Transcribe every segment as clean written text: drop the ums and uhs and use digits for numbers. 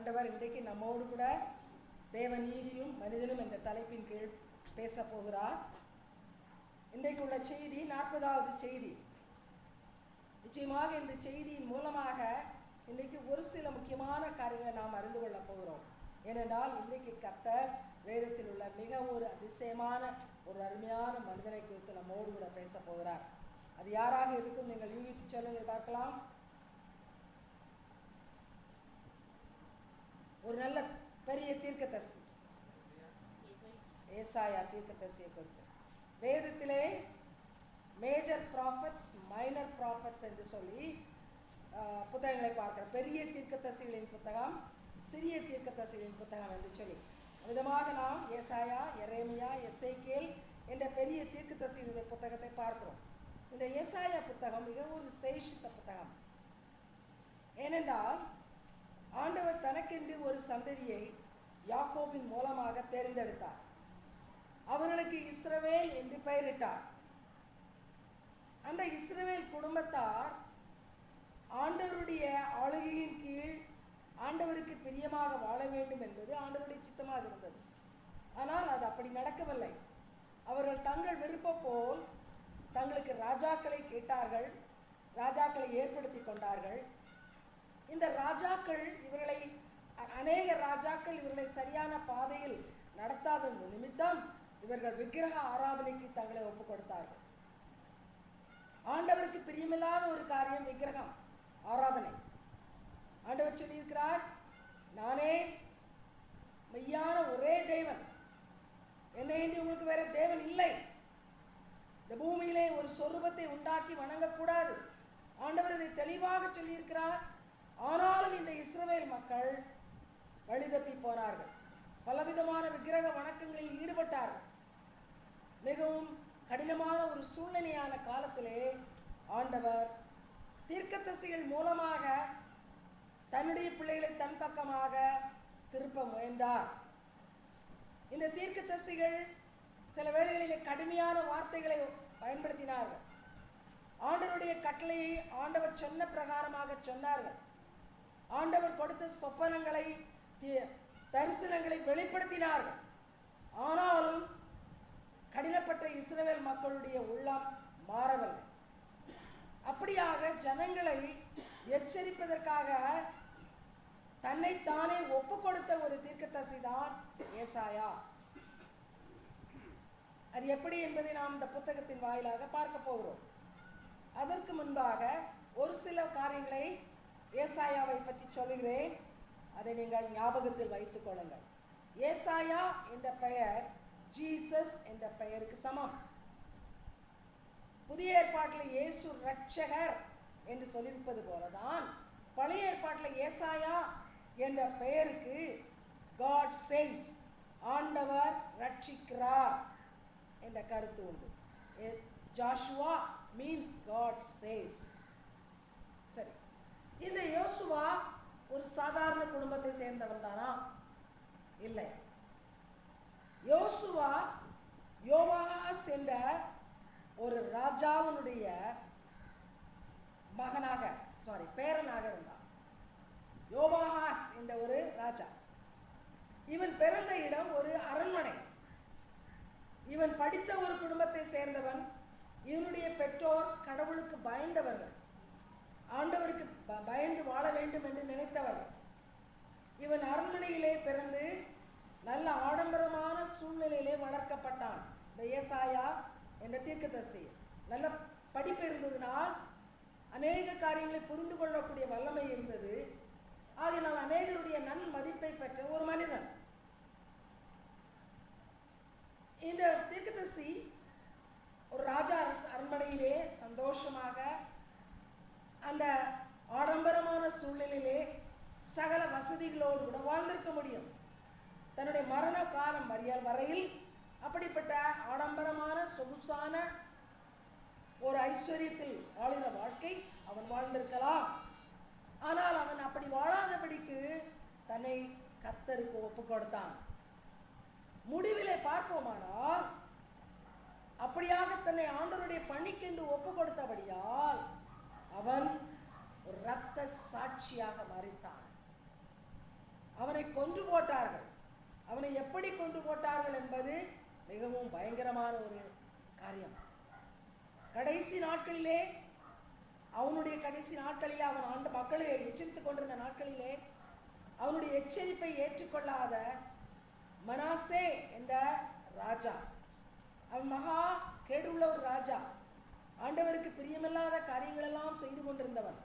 ஆண்டவர் இன்றைக்கு நம்மோடு கூட தேவ நீதியும் மனிதனும் என்ற தலைப்பின் கீழ் பேச போகிறார். இன்றைக்கு உள்ள செய்தி 40வது செய்தி. நிச்சயமாக இந்த செய்தியின் மூலமாக இன்றைக்கு ஒரு சில முக்கியமான காரியங்களை நாம் அறிந்து கொள்ளப் போகிறோம். ஏனென்றால் இன்றைக்கு கர்த்தர் வேதத்தில் உள்ள மிக ஒரு அதிசயமான ஒரு அருமையான மனிதனை குறித்து நம்மோடு கூட பேச போகிறார். அது யாராக இருக்கும் நீங்கள் யூகித்து சொல்லுங்கள் பார்க்கலாம். ஒரு நல்ல பெரிய தீர்க்கதரிசி, ஏசாயா தீர்க்கதரிசியை குறித்து வேதத்திலே மேஜர் ப்ராஃபட்ஸ், மைனர் ப்ராஃபட்ஸ் என்று சொல்லி புத்தகங்களை பார்க்கிறோம். பெரிய தீர்க்கதரிசிகளின் புத்தகம், சிறிய தீர்க்கதரிசிகளின் புத்தகம் என்று சொல்லி விதமாக நாம் ஏசாயா, எரேமியா, எசேக்கியேல் என்ற பெரிய தீர்க்கதரிசிகளுடைய புத்தகத்தை பார்க்கிறோம். இந்த ஏசாயா புத்தகம் மிகவும் விசேஷித்த புத்தகம். ஏனென்றால் ஆண்டவர் தனக்கென்று ஒரு சந்ததியை யாக்கோபின் மூலமாக தேர்ந்தெடுத்தார். அவர்களுக்கு இஸ்ரவேல் என்று பெயரிட்டார். அந்த இஸ்ரவேல் குடும்பத்தார் ஆண்டவருடைய ஆளுகையின் கீழ் ஆண்டவருக்கு பிரியமாக வாழ வேண்டும் என்பது ஆண்டவருடைய சித்தமாக இருந்தது. ஆனால் அது அப்படி நடக்கவில்லை. அவர்கள் தங்கள் விருப்பம் போல் தங்களுக்கு ராஜாக்களை கேட்டார்கள், ராஜாக்களை ஏற்படுத்தி கொண்டார்கள். இந்த ராஜாக்கள் இவர்களை, அநேக ராஜாக்கள் இவர்களை சரியான பாதையில் நடத்தாத நிமித்தம் இவர்கள் விக்கிரக ஆராதனைக்கு தங்களை ஒப்புக் கொடுத்தார்கள். ஆண்டவருக்கு பிரியமில்லாத ஒரு காரியம் விக்கிரகம் ஆராதனை. ஆண்டவர் சொல்லியிருக்கிறார், நானே மெய்யான ஒரே தேவன், என்னை என்று உங்களுக்கு வேற தேவன் இல்லை. இந்த பூமியிலே ஒரு சொரூபத்தை உண்டாக்கி வணங்கக்கூடாது. ஆண்டவர் இதை தெளிவாக சொல்லியிருக்கிறார். ஆனாலும் இந்த இஸ்ரவேல் மக்கள் வழிதப்பி போனார்கள், பலவிதமான விக்கிரக வணக்கங்களில் ஈடுபட்டார்கள். மிகவும் கடினமான ஒரு சூழ்நிலையான காலத்திலே ஆண்டவர் தீர்க்கதரிசிகள் மூலமாக தன்னுடைய பிள்ளைகளை தன் பக்கமாக திருப்ப முயன்றார். இந்த தீர்க்கதரிசிகள் சில வேளைகளிலே கடுமையான வார்த்தைகளை பயன்படுத்தினார்கள். ஆண்டவருடைய கட்டளையை ஆண்டவர் சொன்ன பிரகாரமாக சொன்னார்கள். ஆண்டவர் கொடுத்த சொப்பனங்களை, தரிசனங்களை வெளிப்படுத்தினார்கள். ஆனாலும் கடினப்பட்ட இஸ்ரவேல் மக்களுடைய உள்ளம் மாறவில்லை. அப்படியாக ஜனங்களை எச்சரிப்பதற்காக தன்னைத்தானே ஒப்பு கொடுத்த ஒரு தீர்க்கதரிசி தான் ஏசாயா. அது எப்படி என்பதை நாம் இந்த புத்தகத்தின் வாயிலாக பார்க்க போகிறோம். அதற்கு முன்பாக ஒரு சில காரியங்களை ஏசாயாவை பற்றி சொல்லுகிறேன், அதை நீங்கள் ஞாபகத்தில் வைத்துக் கொள்ளுங்கள். ஏசாயா என்ற பெயர் ஜீசஸ் என்ற பெயருக்கு சமம். புதிய ஏற்பாட்டில் இயேசு ரட்சகர் என்று சொல்லியிருப்பது போலதான் பழைய ஏற்பாட்டில் ஏசாயா என்ற பெயருக்கு God saves, ஆண்டவர் ரட்சிக்கிறார் என்ற கருத்து உண்டு. Joshua means God saves. சரி, இந்த யோசுவா ஒரு சாதாரண குடும்பத்தை சேர்ந்தவன் தானா? இல்லை. யோசுவா யோவாஸ் என்ற ஒரு ராஜாவினுடைய பேரனாக இருந்தான். யோவாஸ் என்ற ஒரு ராஜா. இவன் பிறந்த இடம் ஒரு அரண்மனை. இவன் படித்த ஒரு குடும்பத்தை சேர்ந்தவன். இவனுடைய பெற்றோர் கடவுளுக்கு பயந்தவர்கள், ஆண்டவருக்கு பயந்து வாழ வேண்டும் என்று நினைத்தவர்கள். இவன் அரண்மனையிலே பிறந்து நல்ல ஆடம்பரமான சூழ்நிலையிலே வளர்க்கப்பட்டான். இந்த ஏசாயா என்ற தீர்க்கதரிசி நல்ல படிப்பு இருந்ததினால் அநேக காரியங்களை புரிந்து கொள்ளக்கூடிய வல்லமை இருந்தது. ஆகினால் அநேகருடைய நன் மதிப்பை பெற்ற ஒரு மனிதன். இந்த தீர்க்கதரிசி ஒரு ராஜா அரண்மனையிலே சந்தோஷமாக அந்த ஆடம்பரமான சூழ்நிலையிலே சகல வசதிகளோடு கூட வாழ்ந்திருக்க முடியும். தன்னுடைய மரண காலம் வரையில் அப்படிப்பட்ட ஆடம்பரமான சொகுசான ஒரு ஐஸ்வர்யத்தில் வாழுகிற வாழ்க்கை அவன் வாழ்ந்திருக்கலாம். ஆனால் அவன் அப்படி வாழாதபடிக்கு தன்னை கர்த்தருக்கு ஒப்பு கொடுத்தான். முடிவிலே பார்ப்போமானால் அப்படியாக தன்னை ஆண்டவருடைய பணிக்கென்று ஒப்பு கொடுத்தபடியால் அவன் ஒரு இரத்த சாட்சியாக மரித்தான். அவனை கொன்று போட்டார்கள். அவனை எப்படி கொன்று போட்டார்கள் என்பது மிகவும் பயங்கரமான ஒரு காரியம். கடைசி நாட்களிலே, அவனுடைய கடைசி நாட்களிலே, அவன் ஆண்டு மக்களை எச்சரித்துக் கொண்டிருந்த நாட்களிலே அவனுடைய எச்சரிப்பை ஏற்றுக்கொள்ளாத மனாசே என்ற ராஜா, அவன் மகா கேடுள்ள ஒரு ராஜா, ஆண்டவருக்கு பிரியமில்லாத காரியங்கள் எல்லாம் செய்து கொண்டிருந்தவன்.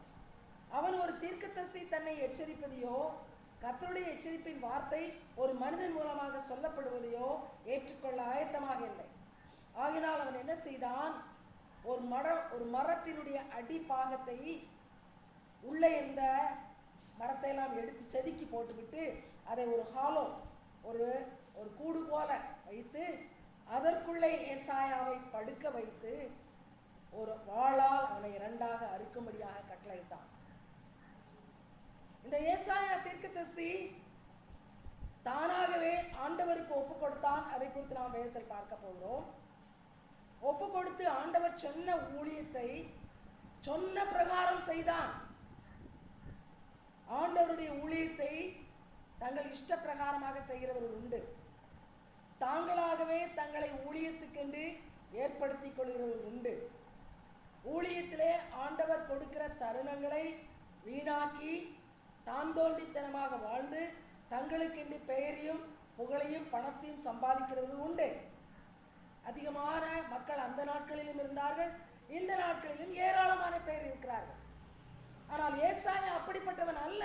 அவன் ஒரு தீர்க்கதரிசி தன்னை எச்சரிப்பதையோ, கர்த்தருடைய எச்சரிப்பின் வார்த்தை ஒரு மனிதன் மூலமாக சொல்லப்படுவதையோ ஏற்றுக்கொள்ள ஆயத்தமாக இல்லை. ஆகினால் அவன் என்ன செய்தான்? ஒரு மரத்தினுடைய அடிப்பாகத்தை உள்ளே இருந்த மரத்தை எல்லாம் எடுத்து செதுக்கி போட்டுவிட்டு அதை ஒரு ஹாலோ, ஒரு கூடு போல வைத்து அதற்குள்ளே ஏசாயாவை படுக்க வைத்து ஒரு வாளால் அவனை இரண்டாக அறுக்கும்படியாக கட்டளையிட்டான். இந்த ஏசாயா தீர்க்கதரிசி தானாகவே ஆண்டவருக்கு ஒப்பு கொடுத்தான். அதை குறித்து நாம் வேதத்தில் பார்க்க போகிறோம். ஒப்பு கொடுத்து ஆண்டவர் சொன்ன ஊழியத்தை சொன்ன பிரகாரம் செய்தான். ஆண்டவருடைய ஊழியத்தை தங்கள் இஷ்ட பிரகாரமாக செய்கிறவர்கள் உண்டு. தாங்களாகவே தங்களை ஊழியத்துக்கென்று ஏற்படுத்திக் கொள்கிறவர்கள் உண்டு. ஊழியத்திலே ஆண்டவர் கொடுக்கிற தருணங்களை வீணாக்கி தாந்தோண்டித்தனமாக வாழ்ந்து தங்களுக்கென்று பெயரையும் புகழையும் பணத்தையும் சம்பாதிக்கிறவர்கள் உண்டு. அதிகமான மக்கள் அந்த நாட்களிலும் இருந்தார்கள், இந்த நாட்களிலும் ஏராளமான பேர் இருக்கிறார்கள். ஆனால் ஏசாயா அப்படிப்பட்டவன் அல்ல.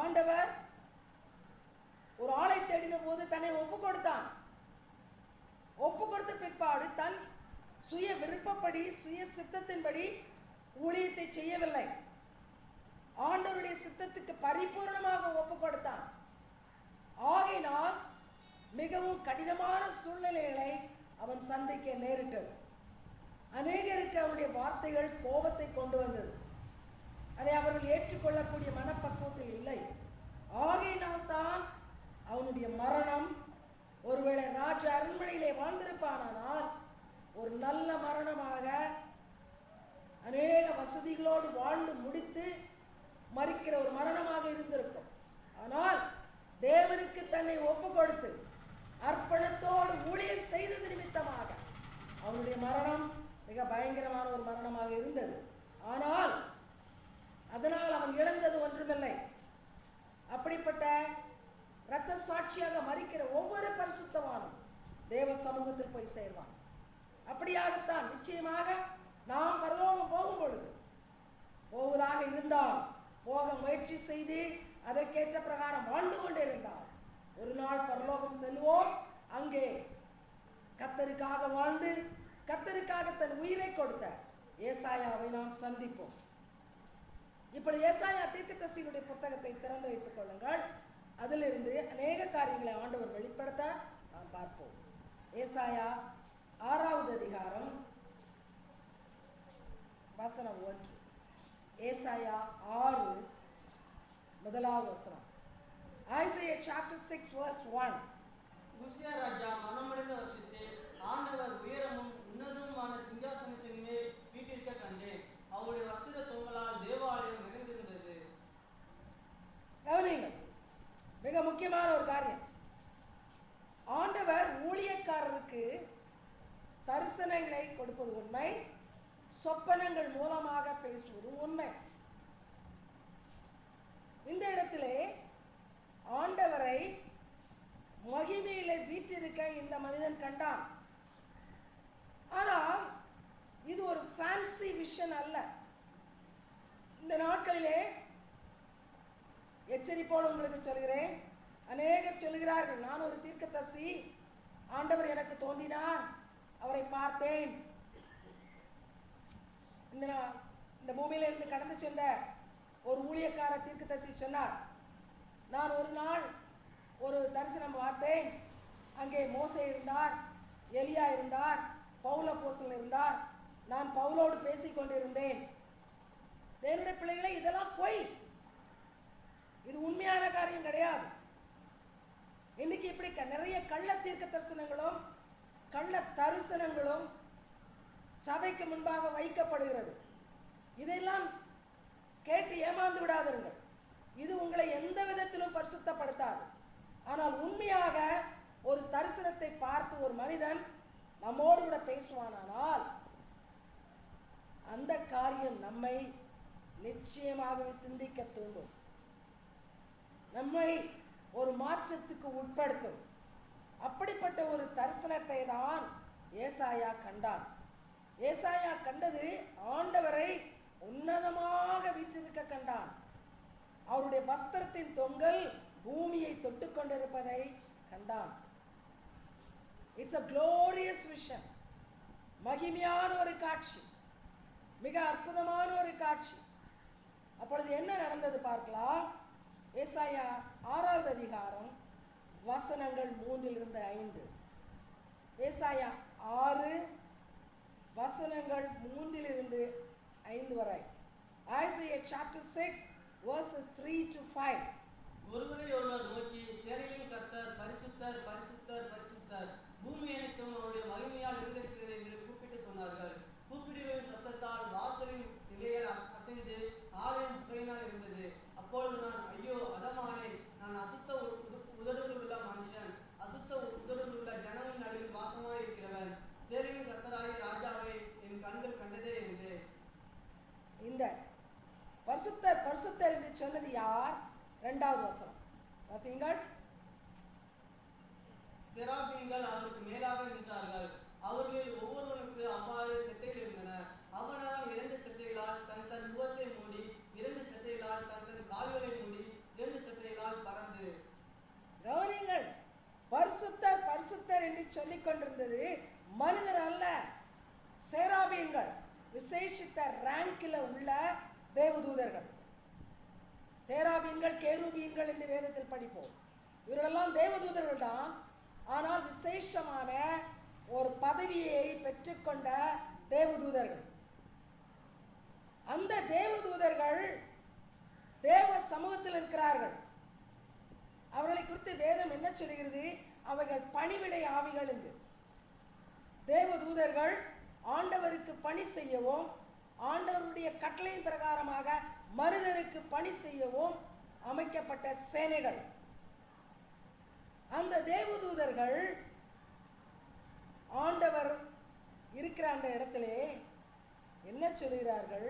ஆண்டவர் ஒரு ஆளை தேடின போது தன்னை ஒப்பு கொடுத்தான். ஒப்பு கொடுத்த பிற்பாடு தன் சுய விருப்பப்படி, சுய சித்தத்தின்படி ஊழியத்தை செய்யவில்லை. ஆண்டவருடைய சித்தத்துக்கு பரிபூர்ணமாக ஒப்பு கொடுத்தான். ஆகையினால் மிகவும் கடினமான சூழ்நிலைகளை அவன் சந்திக்க நேரிட்டது. அநேகருக்கு அவனுடைய வார்த்தைகள் கோபத்தை கொண்டு வந்தது. அதை அவர்கள் ஏற்றுக்கொள்ளக்கூடிய மனப்பக்குவத்தில் இல்லை. ஆகையினால் தான் அவனுடைய மரணம், ஒருவேளை ராஜ அரண்மனையிலே வாழ்ந்திருப்பானால் ஒரு நல்ல மரணமாக அநேக வசதிகளோடு வாழ்ந்து முடித்து மரிக்கிற ஒரு மரணமாக இருந்திருக்கும். ஆனால் தேவனுக்கு தன்னை ஒப்பு கொடுத்து அர்ப்பணத்தோடு ஊழியம் செய்தது நிமித்தமாக அவனுடைய மரணம் மிக பயங்கரமான ஒரு மரணமாக இருந்தது. ஆனால் அதனால் அவன் இழந்தது ஒன்றுமில்லை. அப்படிப்பட்ட இரத்த சாட்சியாக மரிக்கிற ஒவ்வொரு பரிசுத்தவானும் தேவ சமூகத்தில் போய் சேர்வான். அப்படியாகத்தான் நிச்சயமாக நாம் பரலோகம் போகும் பொழுது, போவதாக இருந்தால் போக முயற்சி செய்து அதற்கேற்ற பிரகாரம் வாழ்ந்து கொண்டிருந்தால் ஒரு நாள் பரலோகம் செல்வோம். அங்கே கர்த்தருக்காக வாழ்ந்து கர்த்தருக்காக தன் உயிரை கொடுத்த ஏசாயாவை நாம் சந்திப்போம். இப்பொழுது ஏசாயா தீர்க்கதரிசியினுடைய புத்தகத்தை திறந்து வைத்துக் கொள்ளுங்கள். அதிலிருந்து அநேக காரியங்களை ஆண்டவர் வெளிப்படுத்த நாம் பார்ப்போம். ஏசாயா 6வது அதிகாரம் வசனம் 1. ஏசாயா 6 முதலாவது வசனம். Isaiah chapter 6 verse 1. உசியா ராஜா மனமடைந்த வருஷத்தில் ஆண்டவர் உயரமும் உன்னதமுமான சிங்காசனத்தின் மேல் வீட்டிற்க கண்டேன். அவருடைய வஸ்திர தொங்கலால் தேவாலயம் நிறைந்திருந்தது. கவனியுங்கள், மிக முக்கியமான ஒரு காரியம். ஆண்டவர் ஊழியக்காரருக்கு தரிசனங்களை கொடுப்பது உண்மை, சொப்பனங்கள் மூலமாக பேசுவது உண்மை. இந்த இடத்திலே ஆண்டவரை மகிமையிலே வீற்றிருக்க இந்த மனிதன் கண்டான். ஆனால் இது ஒரு ஃபேன்சி விஷன் அல்ல. இந்த நாட்களிலே எச்சரிப்போடு உங்களுக்கு சொல்கிறேன், அநேகர் சொல்கிறார்கள், நான் ஒரு தீர்க்கதரிசி, ஆண்டவர் எனக்கு தோன்றினார், அவரை பார்த்தேன். இந்த பூமியிலிருந்து கடந்து சென்ற ஒரு ஊழியக்கார தீர்க்கதரிசி சொன்னார், நான் ஒரு நாள் ஒரு தரிசனம் பார்த்தேன். அங்கே மோசே இருந்தார், எலியா இருந்தார், பவுல் அப்போஸ்தலன் இருந்தார், நான் பவுலோடு பேசிக் கொண்டிருந்தேன். தேவனுடைய பிள்ளைகளே, இதெல்லாம் பொய். இது உண்மையான காரியம் கிடையாது. இன்னைக்கு இப்படி நிறைய கள்ள தீர்க்க தரிசனங்களும் கள்ள தரிசனங்களும் சபைக்கு முன்பாக வைக்கப்படுகிறது. இதெல்லாம் கேட்டு ஏமாந்து விடாதீர்கள். இது உங்களை எந்த விதத்திலும் பரிசுத்தப்படுத்தாது. ஆனால் உண்மையாக ஒரு தரிசனத்தை பார்த்து ஒரு மனிதன் நம்மோடு கூட பேசுவானால் அந்த காரியம் நம்மை நிச்சயமாகவே சிந்திக்க தூண்டும், நம்மை ஒரு மாற்றத்துக்கு உட்படுத்தும். அப்படிப்பட்ட ஒரு தரிசனத்தை தான் ஏசாயா கண்டார். ஏசாயா கண்டது ஆண்டவரை உன்னதமாக வீற்றிருக்க கண்டான். அவருடைய வஸ்திரத்தின் தொங்கல் பூமியை தொட்டு கொண்டிருப்பதை கண்டான். It's a glorious vision. மகிமையான ஒரு காட்சி, மிக அற்புதமான ஒரு காட்சி. அப்பொழுது என்ன நடந்தது பார்க்கலாம். ஏசாயா 6வது அதிகாரம் வசனங்கள் 3-5. ஏசாயா 6 வசனங்கள் 3-5 வரை. Isaiah chapter 6 verses 3-5. ஒருவரை ஒருவர் நோக்கி, சேனைகளின் கர்த்தர் பரிசுத்தர் பரிசுத்தர் பரிசுத்தர், பூமி அனைத்தும் அவருடைய மகிமையால் இருந்திருக்கிறது என்று கூப்பிட்டு சொன்னார்கள். கூப்பிடுகளின் சத்தத்தால் வாசலின் நிலைகள் அசைந்து ஆலயம் புகையினால் இருந்தது. அப்பொழுது நான், ஐயோ அதமானே, நான் அசுத்த உதடுகள் உள்ள மனுஷன், அசுத்த உதடுகள் உள்ள ஜனங்களின் நடுவில் வாசமாய் இருக்கிறவன், சேனையின் கர்த்தராகிய ராஜாவை என் கண்கள் கண்டதே என்று. இந்த பரிசுத்தர் பரிசுத்தர் என்று சொன்னது யார்? 2வது வசனம் வாசியுங்கள். செராபீன்கள் அவருக்கு மேலாக நின்றார்கள். அவர்களில் ஒவ்வொருவனுக்கு அவ்வாறு செட்டைகள் இருந்தன. அவனால் 2 செட்டைகளால் தன் தன் முகத்தை மூடி, 2 செட்டைகளால் தன் தன் கால்களை மூடி, 2 செட்டைகளால் பறந்து. கவனிங்கள், பரிசுத்தர் பரிசுத்தர் என்று சொல்லிக் கொண்டிருந்தது மனிதர் அல்ல, சேராபீன்கள், விசேஷித்த ரேங்கில் உள்ள தேவதூதர்கள். சேராபீன்கள் கேருபீன்கள் என்று வேதத்தில் படிப்போம். இவர்களெல்லாம் தேவதூதர்கள் தான், ஆனால் விசேஷமான ஒரு பதவியை பெற்றுக்கொண்ட தேவதூதர்கள். அந்த தேவதூதர்கள் தேவ சமூகத்தில் இருக்கிறார்கள். அவர்களை குறித்து வேதம் என்ன சொல்கிறது? அவைகள் பணிவிடை ஆவிகள் என்று. தேவதூதர்கள் ஆண்டவருக்கு பணி செய்யவும், ஆண்டவருடைய கட்டளையின் பிரகாரமாக மனிதருக்கு பணி செய்யவும் அமைக்கப்பட்ட சேனைகள். அந்த தேவதூதர்கள் ஆண்டவர் இருக்கிற அந்த இடத்திலே என்ன சொல்கிறார்கள்?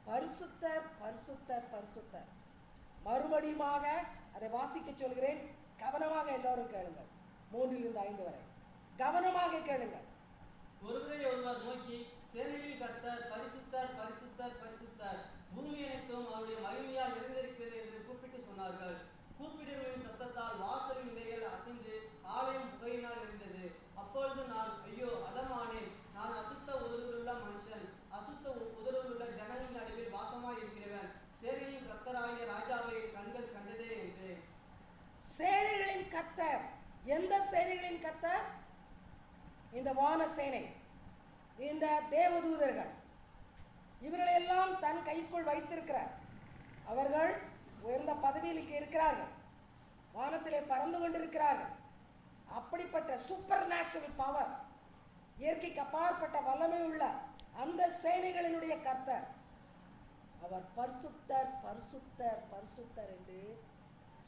பரிசுத்தர் பரிசுத்தர் பரிசுத்தர். மறுபடியுமாக அதை வாசிக்க சொல்கிறேன், கவனமாக எல்லோரும் கேளுங்கள். 3-5 வரை கவனமாக கேளுங்கள். ஒருவரை ஒருவர் நோக்கி, சேனைகளின் கர்த்தர் பரிசுத்தர் பரிசுத்தர் பரிசுத்தர், பூமி அனைத்தும் அவருடைய மகிமையால் நிறைந்திருக்கிறது என்று கூப்பிட்டு சொன்னார்கள். கூப்பிடுகளின் சத்தத்தால் வாசலின் நிலைகள் அசைந்து ஆலயம் புகையினால் இருந்தது. அப்பொழுது நான், ஐயோ அதமானே, நான் அசுத்த உதடுகளுள்ள மனுஷன், அசுத்த உதடுகளுள்ள ஜனங்களின் நடுவில் வாசமாய் இருக்கிறவன், சேனைகளின் கர்த்தராகிய ராஜாவை கண்கள் கண்டதே என்றேன். சேனைகளின் கர்த்தர். எந்த சேனைகளின் கர்த்தர்? இந்த வான சேனை, இந்த தேவதூதர்கள். இவர்களெல்லாம் தன் கைக்குள் வைத்திருக்கிறார். அவர்கள் உயர்ந்த பதவியில் இருக்கிறார்கள், வானத்திலே பறந்து கொண்டிருக்கிறார்கள். அப்படிப்பட்ட சூப்பர் நேச்சுரல் பவர், இயற்கைக்கு அப்பாற்பட்ட வல்லமை உள்ள அந்த சேனைகளினுடைய கர்த்தர் அவர் பரிசுத்தர் பரிசுத்தர் பரிசுத்தர் என்று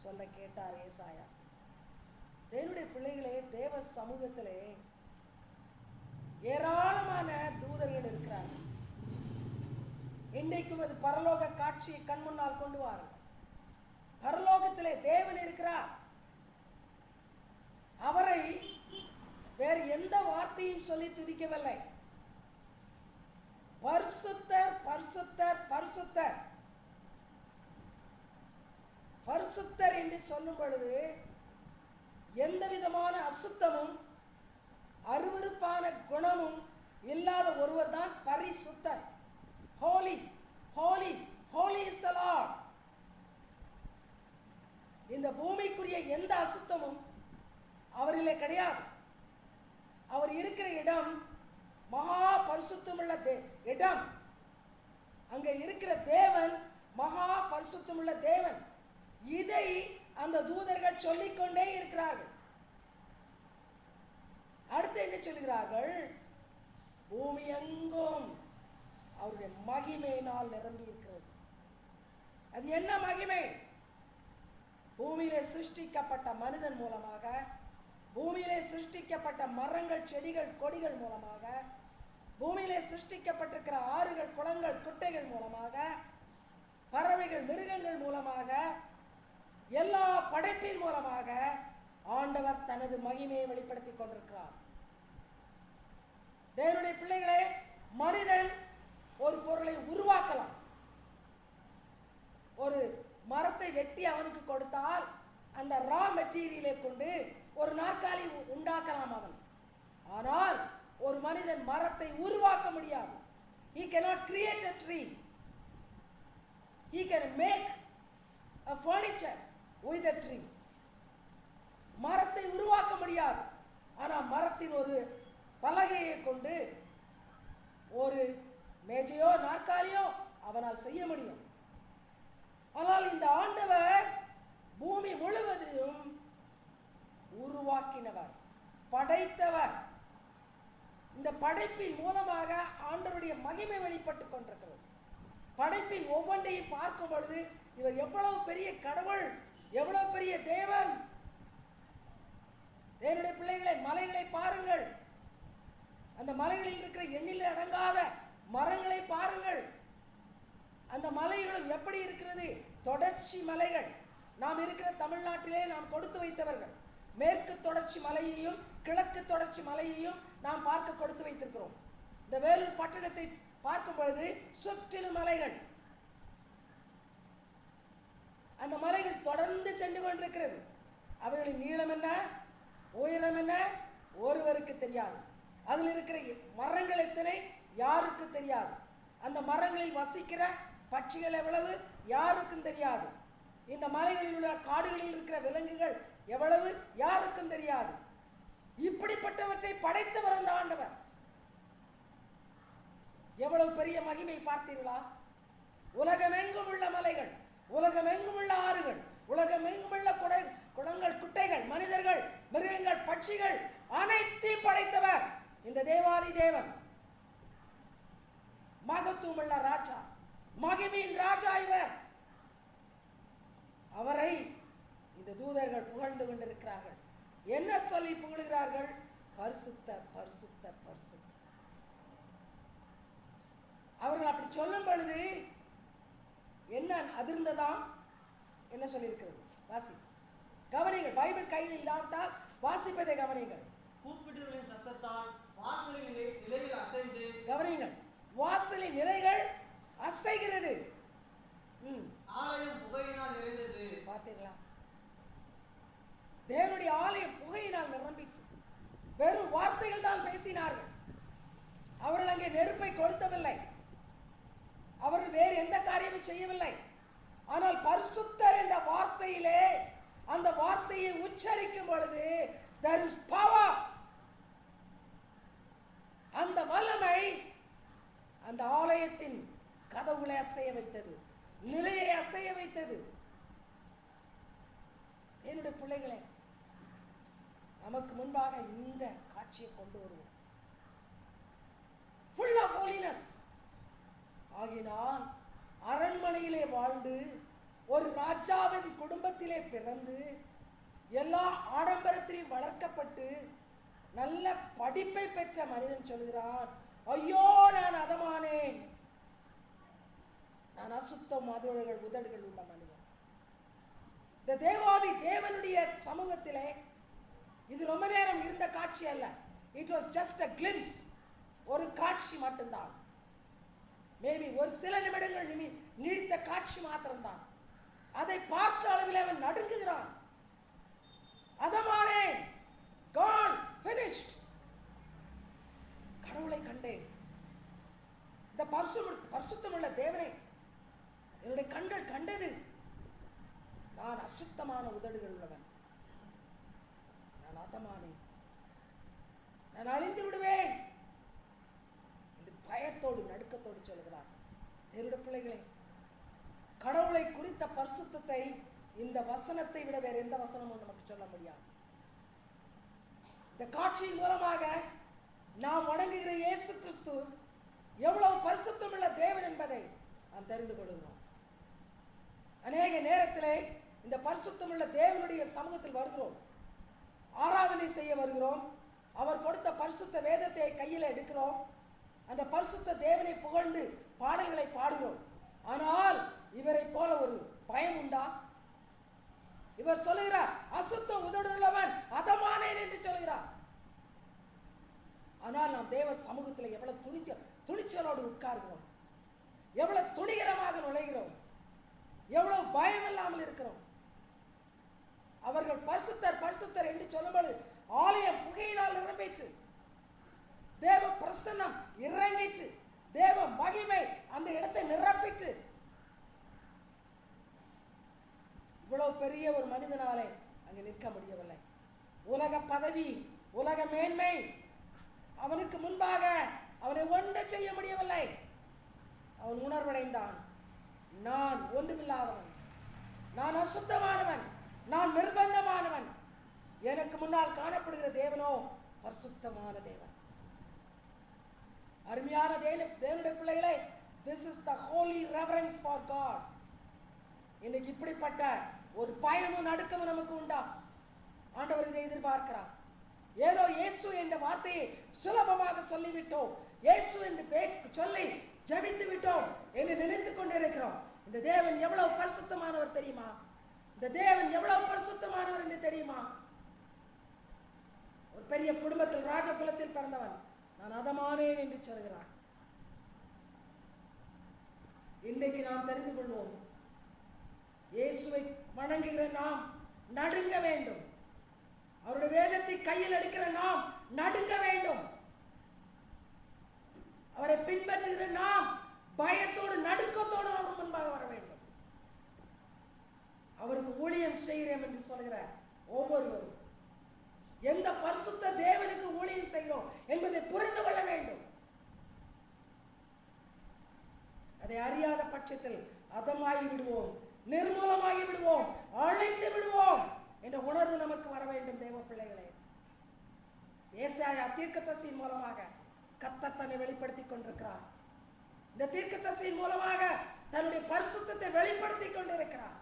சொல்ல கேட்டார் ஏசாயா. தேவனுடைய பிள்ளைகளே, தேவ சமூகத்திலே ஏராளமான தூதர்கள் இருக்கிறார்கள். இன்றைக்கும் அது பரலோக காட்சியை கண் முன்னால் கொண்டு வாருங்கள். பரலோகத்திலே தேவன் இருக்கிறார். அவரை வேறு எந்த வார்த்தையும் சொல்லி துதிக்கவில்லை. பரிசுத்தர் பரிசுத்தர் பரிசுத்தர் பரிசுத்தர் என்று சொல்லும் பொழுது எந்த விதமான அசுத்தமும் அருவருப்பான குணமும் இல்லாத ஒருவர் தான் பரிசுத்தர். Holy holy holy is the Lord. இந்த பூமிக்குரிய எந்த அசுத்தமும் அவரிலே கிடையாது. அவர் இருக்கிற இடம் மகா பரிசுத்தமுள்ள இடம். அங்க இருக்கிற தேவன் மகா பரிசுத்தமுள்ள தேவன். இதை அந்த தூதர்கள் சொல்லிக்கொண்டே இருக்கிறார்கள். அடுத்து என்ன சொல்கிறார்கள்? பூமி எங்கும் அவருடைய மகிமையினால் நிரம்பி இருக்கிறது. அது என்ன மகிமை? பூமியிலே சிருஷ்டிக்கப்பட்ட மனிதன் மூலமாக, பூமியிலே சிருஷ்டிக்கப்பட்ட மரங்கள், செடிகள், கொடிகள் மூலமாக, பூமியிலே சிருஷ்டிக்கப்பட்டிருக்கிற ஆறுகள், குளங்கள், குட்டைகள் மூலமாக, பறவைகள், மிருகங்கள் மூலமாக, எல்லா படைப்பின் மூலமாக ஆண்டவர் தனது மகிமையை வெளிப்படுத்திக் கொண்டிருக்கிறார். தேவனுடைய பிள்ளைகளே, மனிதன் ஒரு பொருளை உருவாக்கலாம். ஒரு மரத்தை வெட்டி அவனுக்கு கொடுத்தால் அந்த ரா மெட்டீரியலை கொண்டு ஒரு நாற்காலி உண்டாக்கலாம் அவன். ஆனால் ஒரு மனிதன் மரத்தை உருவாக்க முடியாது. He cannot create a tree. He can make a furniture with a tree. மரத்தை உருவாக்க முடியாது. ஆனால் மரத்தின் ஒரு பலகையை கொண்டு ஒரு மேஜையோ நாற்காலியோ அவனால் செய்ய முடியும். ஆனால் இந்த ஆண்டவர் பூமி முழுவதையும் உருவாக்கினவர், படைத்தவர். இந்த படைப்பின் மூலமாக ஆண்டவருடைய மகிமை வெளிப்பட்டுக் கொண்டிருக்கிறது. படைப்பின் ஒவ்வொன்றையும் பார்க்கும் பொழுது இவர் எவ்வளவு பெரிய கடவுள், எவ்வளவு பெரிய தேவன். தேவனுடைய பிள்ளைகளை, மலைகளை பாருங்கள். அந்த மலைகளில் இருக்கிற எண்ணில் அடங்காத மரங்களை பாருங்கள். அந்த மலைகளும் எப்படி இருக்கிறது? தொடர்ச்சி மலைகள். நாம் இருக்கிற தமிழ்நாட்டிலே நாம் கொடுத்து வைத்தவர்கள். மேற்கு தொடர்ச்சி மலையையும் கிழக்கு தொடர்ச்சி மலையையும் நாம் பார்க்க கொடுத்து வைத்திருக்கிறோம். இந்த வேலூர் பட்டணத்தை பார்க்கும் பொழுது சுற்றிலும் மலைகள். அந்த மலைகள் தொடர்ந்து சென்று கொண்டிருக்கிறது. அவைகளின் நீளம் என்ன, உயரம் என்ன, ஒருவருக்கு தெரியாது. அதில் இருக்கிற மரங்கள் எத்தனை, யாருக்கு தெரியாது. அந்த மரங்களில் வசிக்கிற பட்சிகள் எவ்வளவு, யாருக்கும் தெரியாது. இந்த மலைகளில் உள்ள காடுகளில் இருக்கிற விலங்குகள் எவ்வளவு, யாருக்கும் தெரியாது. இப்படிப்பட்டவற்றை படைத்தவர் அந்த ஆண்டவர். எவ்வளவு பெரிய மகிமை பார்த்தீர்களா? உலகமெங்கும் உள்ள மலைகள், உலகமெங்கும் உள்ள ஆறுகள், உலகமெங்கும் உள்ள குளங்கள், குட்டைகள், மனிதர்கள், மிருகங்கள், பட்சிகள் அனைத்தையும் படைத்தவர் இந்த தேவாதி தேவன். மகத்துவமுள்ள ராஜா, மகிமையின் ராஜா இவர். அவரை இந்த தூதர்கள் புகழ்ந்து கொண்டிருக்கிறார்கள். என்ன சொல்லி புகழுகிறார்கள்? பரிசுத்தர், பரிசுத்தர், பரிசுத்தர். அவர்கள் அப்படி சொல்லும் பொழுது என்ன அதிர்ந்ததாம்? என்ன சொல்லியிருக்கிறது? வாசி, கவனிங்கள். பைபிள் கையில் இல்லாவிட்டால் வாசிப்பதை கவனிங்கள். கூப்பிடுகளின் சத்தத்தால் வாசலின் நிலைகள் அசைந்து, கவனிங்கள், வாசலின் நிலைகள் அசைகிறது. ஆலயம் புகையினால் நிறைந்தது. பார்த்தீர்களா? தேவனுடைய ஆலயம் புகையினால் நிரம்பிட்டு. வெறும் வார்த்தைகள் தான் பேசினார்கள். அவர்கள் அங்கே நெருப்பை கொளுத்தவில்லை. அவர்கள் வேறு எந்த காரியமும் செய்யவில்லை. ஆனால் பரிசுத்தர் என்ற வார்த்தையிலே, அந்த வார்த்தையை உச்சரிக்கும் பொழுது there is power. அந்த வல்லமை அந்த ஆலயத்தின் கதவுகளை அசைய வைத்தது, நிலையை அசைய வைத்தது. என்னுடைய பிள்ளைகளே, நமக்கு முன்பாக இந்த காட்சியை கொண்டு வருவோம். full of holiness. ஆகினால் அரண்மனையிலே வாழ்ந்து, ஒரு ராஜாவின் குடும்பத்திலே பிறந்து, எல்லா ஆடம்பரத்திலும் வளர்க்கப்பட்டு, நல்ல படிப்பை பெற்ற மனிதன் சொல்கிறான், ஐயோ நான் அதமானேன், நான் அசுத்தம் மதுரர்கள் உதடுகள் உள்ள மனிதன். இந்த தேவாதி தேவனுடைய சமூகத்திலே இது ரொம்ப நேரம் இருந்த காட்சி அல்ல. It was just a glimpse. ஒரு காட்சி மட்டும்தான். மேபி ஒரு சில நிமிடங்கள் நீடித்த காட்சி மாத்திரம்தான். அதை பார்த்த அளவில் அவன் நடுங்குகிறான். அதமானேன், gone, finished. கடவுளை கண்டேன், இந்த பரிசுத்தமுள்ள தேவனை என்னுடைய கண்கள் கண்டது. நான் அசுத்தமான உதடுகள் உள்ளவன், நான் அதமானேன், நான் அழிந்து விடுவேன் என்று பயத்தோடு நடுக்கத்தோடு சொல்கிறார். என்னுடைய பிள்ளைகளே, கடவுளை குறித்த பரிசுத்தத்தை இந்த வசனத்தை விட வேறு எந்த வசனமும் நமக்கு சொல்ல முடியாது. இந்த காட்சியின் மூலமாக நாம் வணங்குகிற இயேசு கிறிஸ்து எவ்வளவு பரிசுத்தமுள்ள தேவன் என்பதை நாம் தெரிந்து கொள்கிறோம். அநேக நேரத்திலே இந்த பரிசுத்தமுள்ள தேவனுடைய சமூகத்தில் வருகிறோம், ஆராதனை செய்ய வருகிறோம், அவர் கொடுத்த பரிசுத்த வேதத்தை கையில் எடுக்கிறோம், அந்த பரிசுத்த தேவனை புகழ்ந்து பாடல்களை பாடுகிறோம். ஆனால் இவரை போல ஒரு பயம் உண்டா? இவர் சொல்லுகிறார், அசுத்த உதடுள்ளவன் அதமானேன் என்று சொல்கிறார். ஆனால் நாம் தேவ சமூகத்தில் எவ்வளவு துணிச்சலோடு உட்கார்கிறோம், எவ்வளவு துணிகரமாக நுழைகிறோம், எவ்வளவு பயம் இல்லாமல் இருக்கிறோம். அவர்கள் பரிசுத்தர் பரிசுத்தர் என்று சொல்லும்போது ஆலயம் புகையினால் நிரம்பிற்று, தேவ பிரசன்னம் இறங்கிற்று, தேவ மகிமை அந்த இடத்தை நிரப்பிற்று. இவ்வளவு பெரிய ஒரு மனிதனாலே அங்கு நிற்க முடியவில்லை. உலக பதவி, உலக மேன்மை அவனுக்கு முன்பாக அவனை ஒன்று செய்ய முடியவில்லை. அவன் உணர்வடைந்தான், நான் ஒன்றுமில்லாதவன், நான் அசுத்தமானவன், நான் நிர்பந்தமானவன், எனக்கு முன்னால் காணப்படுகிற தேவனோ பரிசுத்தமான தேவன். அருமையான தேவனுடைய பிள்ளைகளே, this is the holy reverence for God. இன்னைக்கு இப்படிப்பட்ட ஒரு பயமும் நடுக்கமும் நமக்கு உண்டா? ஆண்டவர் இதை எதிர்பார்க்கிறார். ஏதோ இயேசு என்ற வார்த்தையை சுலபமாக சொல்லிவிட்டோம், இயேசு என்று சொல்லி ஜபித்து விட்டோம் என்று நினைத்துக் கொண்டிருக்கிறோம். இந்த தேவன் எவ்வளவு பரிசுத்தமானவர் தெரியுமா? இந்த தேவன் எவ்வளவு பரிசுத்தமானவர் என்று தெரியுமா? ஒரு பெரிய குடும்பத்தில் ராஜகுலத்தில் பிறந்தவன், நான் அதமானேன் என்று சொல்கிறான். இன்றைக்கு நாம் தெரிந்து கொள்வோம், இயேசுவை வணங்குகிற நாம் நடுங்க வேண்டும், அவருடைய வேதத்தை கையில் எடுக்கிற நாம் நடுங்க வேண்டும், அவரை பின்பற்றுகிற நாம் பயத்தோடு நடுக்கத்தோடு அவர் முன்பாக வர வேண்டும். அவருக்கு ஊழியம் செய்கிறோம் என்று சொல்கிற ஒவ்வொருவரும் எந்த பரிசுத்த தேவனுக்கு ஊழியம் செய்கிறோம் என்பதை புரிந்து கொள்ள வேண்டும். அதை அறியாத பட்சத்தில் அதமாகி விடுவோம், நிர்மூலமாகி விடுவோம், அழைந்து விடுவோம் என்ற உணர்வு நமக்கு வர வேண்டும். தேவ பிள்ளைகளே, ஏசாயா தீர்க்கதரிசியின் மூலமாக கர்த்தர் தன்னை வெளிப்படுத்திக் கொண்டிருக்கிறார். இந்த தீர்க்கதரிசியின் மூலமாக தன்னுடைய பரிசுத்தத்தை வெளிப்படுத்திக் கொண்டிருக்கிறார்.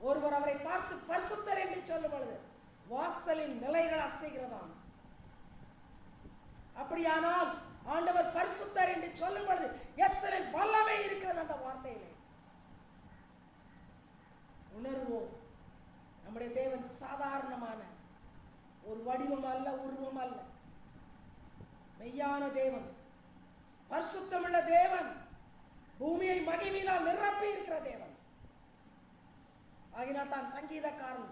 ஒருவர் அவரை பார்த்து பரிசுத்தர் என்று சொல்லும் பொழுது வாசலின் நிலைகள் அசைகிறதாம். அப்படியானால் ஆண்டவர் பரிசுத்தர் என்று சொல்லும் பொழுது எத்தனை வல்லமை இருக்கிறது அந்த வார்த்தையிலே. உணர்வோம், நம்முடைய தேவன் சாதாரணமான ஒரு வடிவம் அல்ல, உருவம் அல்ல, மெய்யான தேவன், பரிசுத்தமுள்ள தேவன், பூமியை மகிமையினால் நிரப்பி இருக்கிற தேவன். ஆகினால் தான் சங்கீதக்காரன்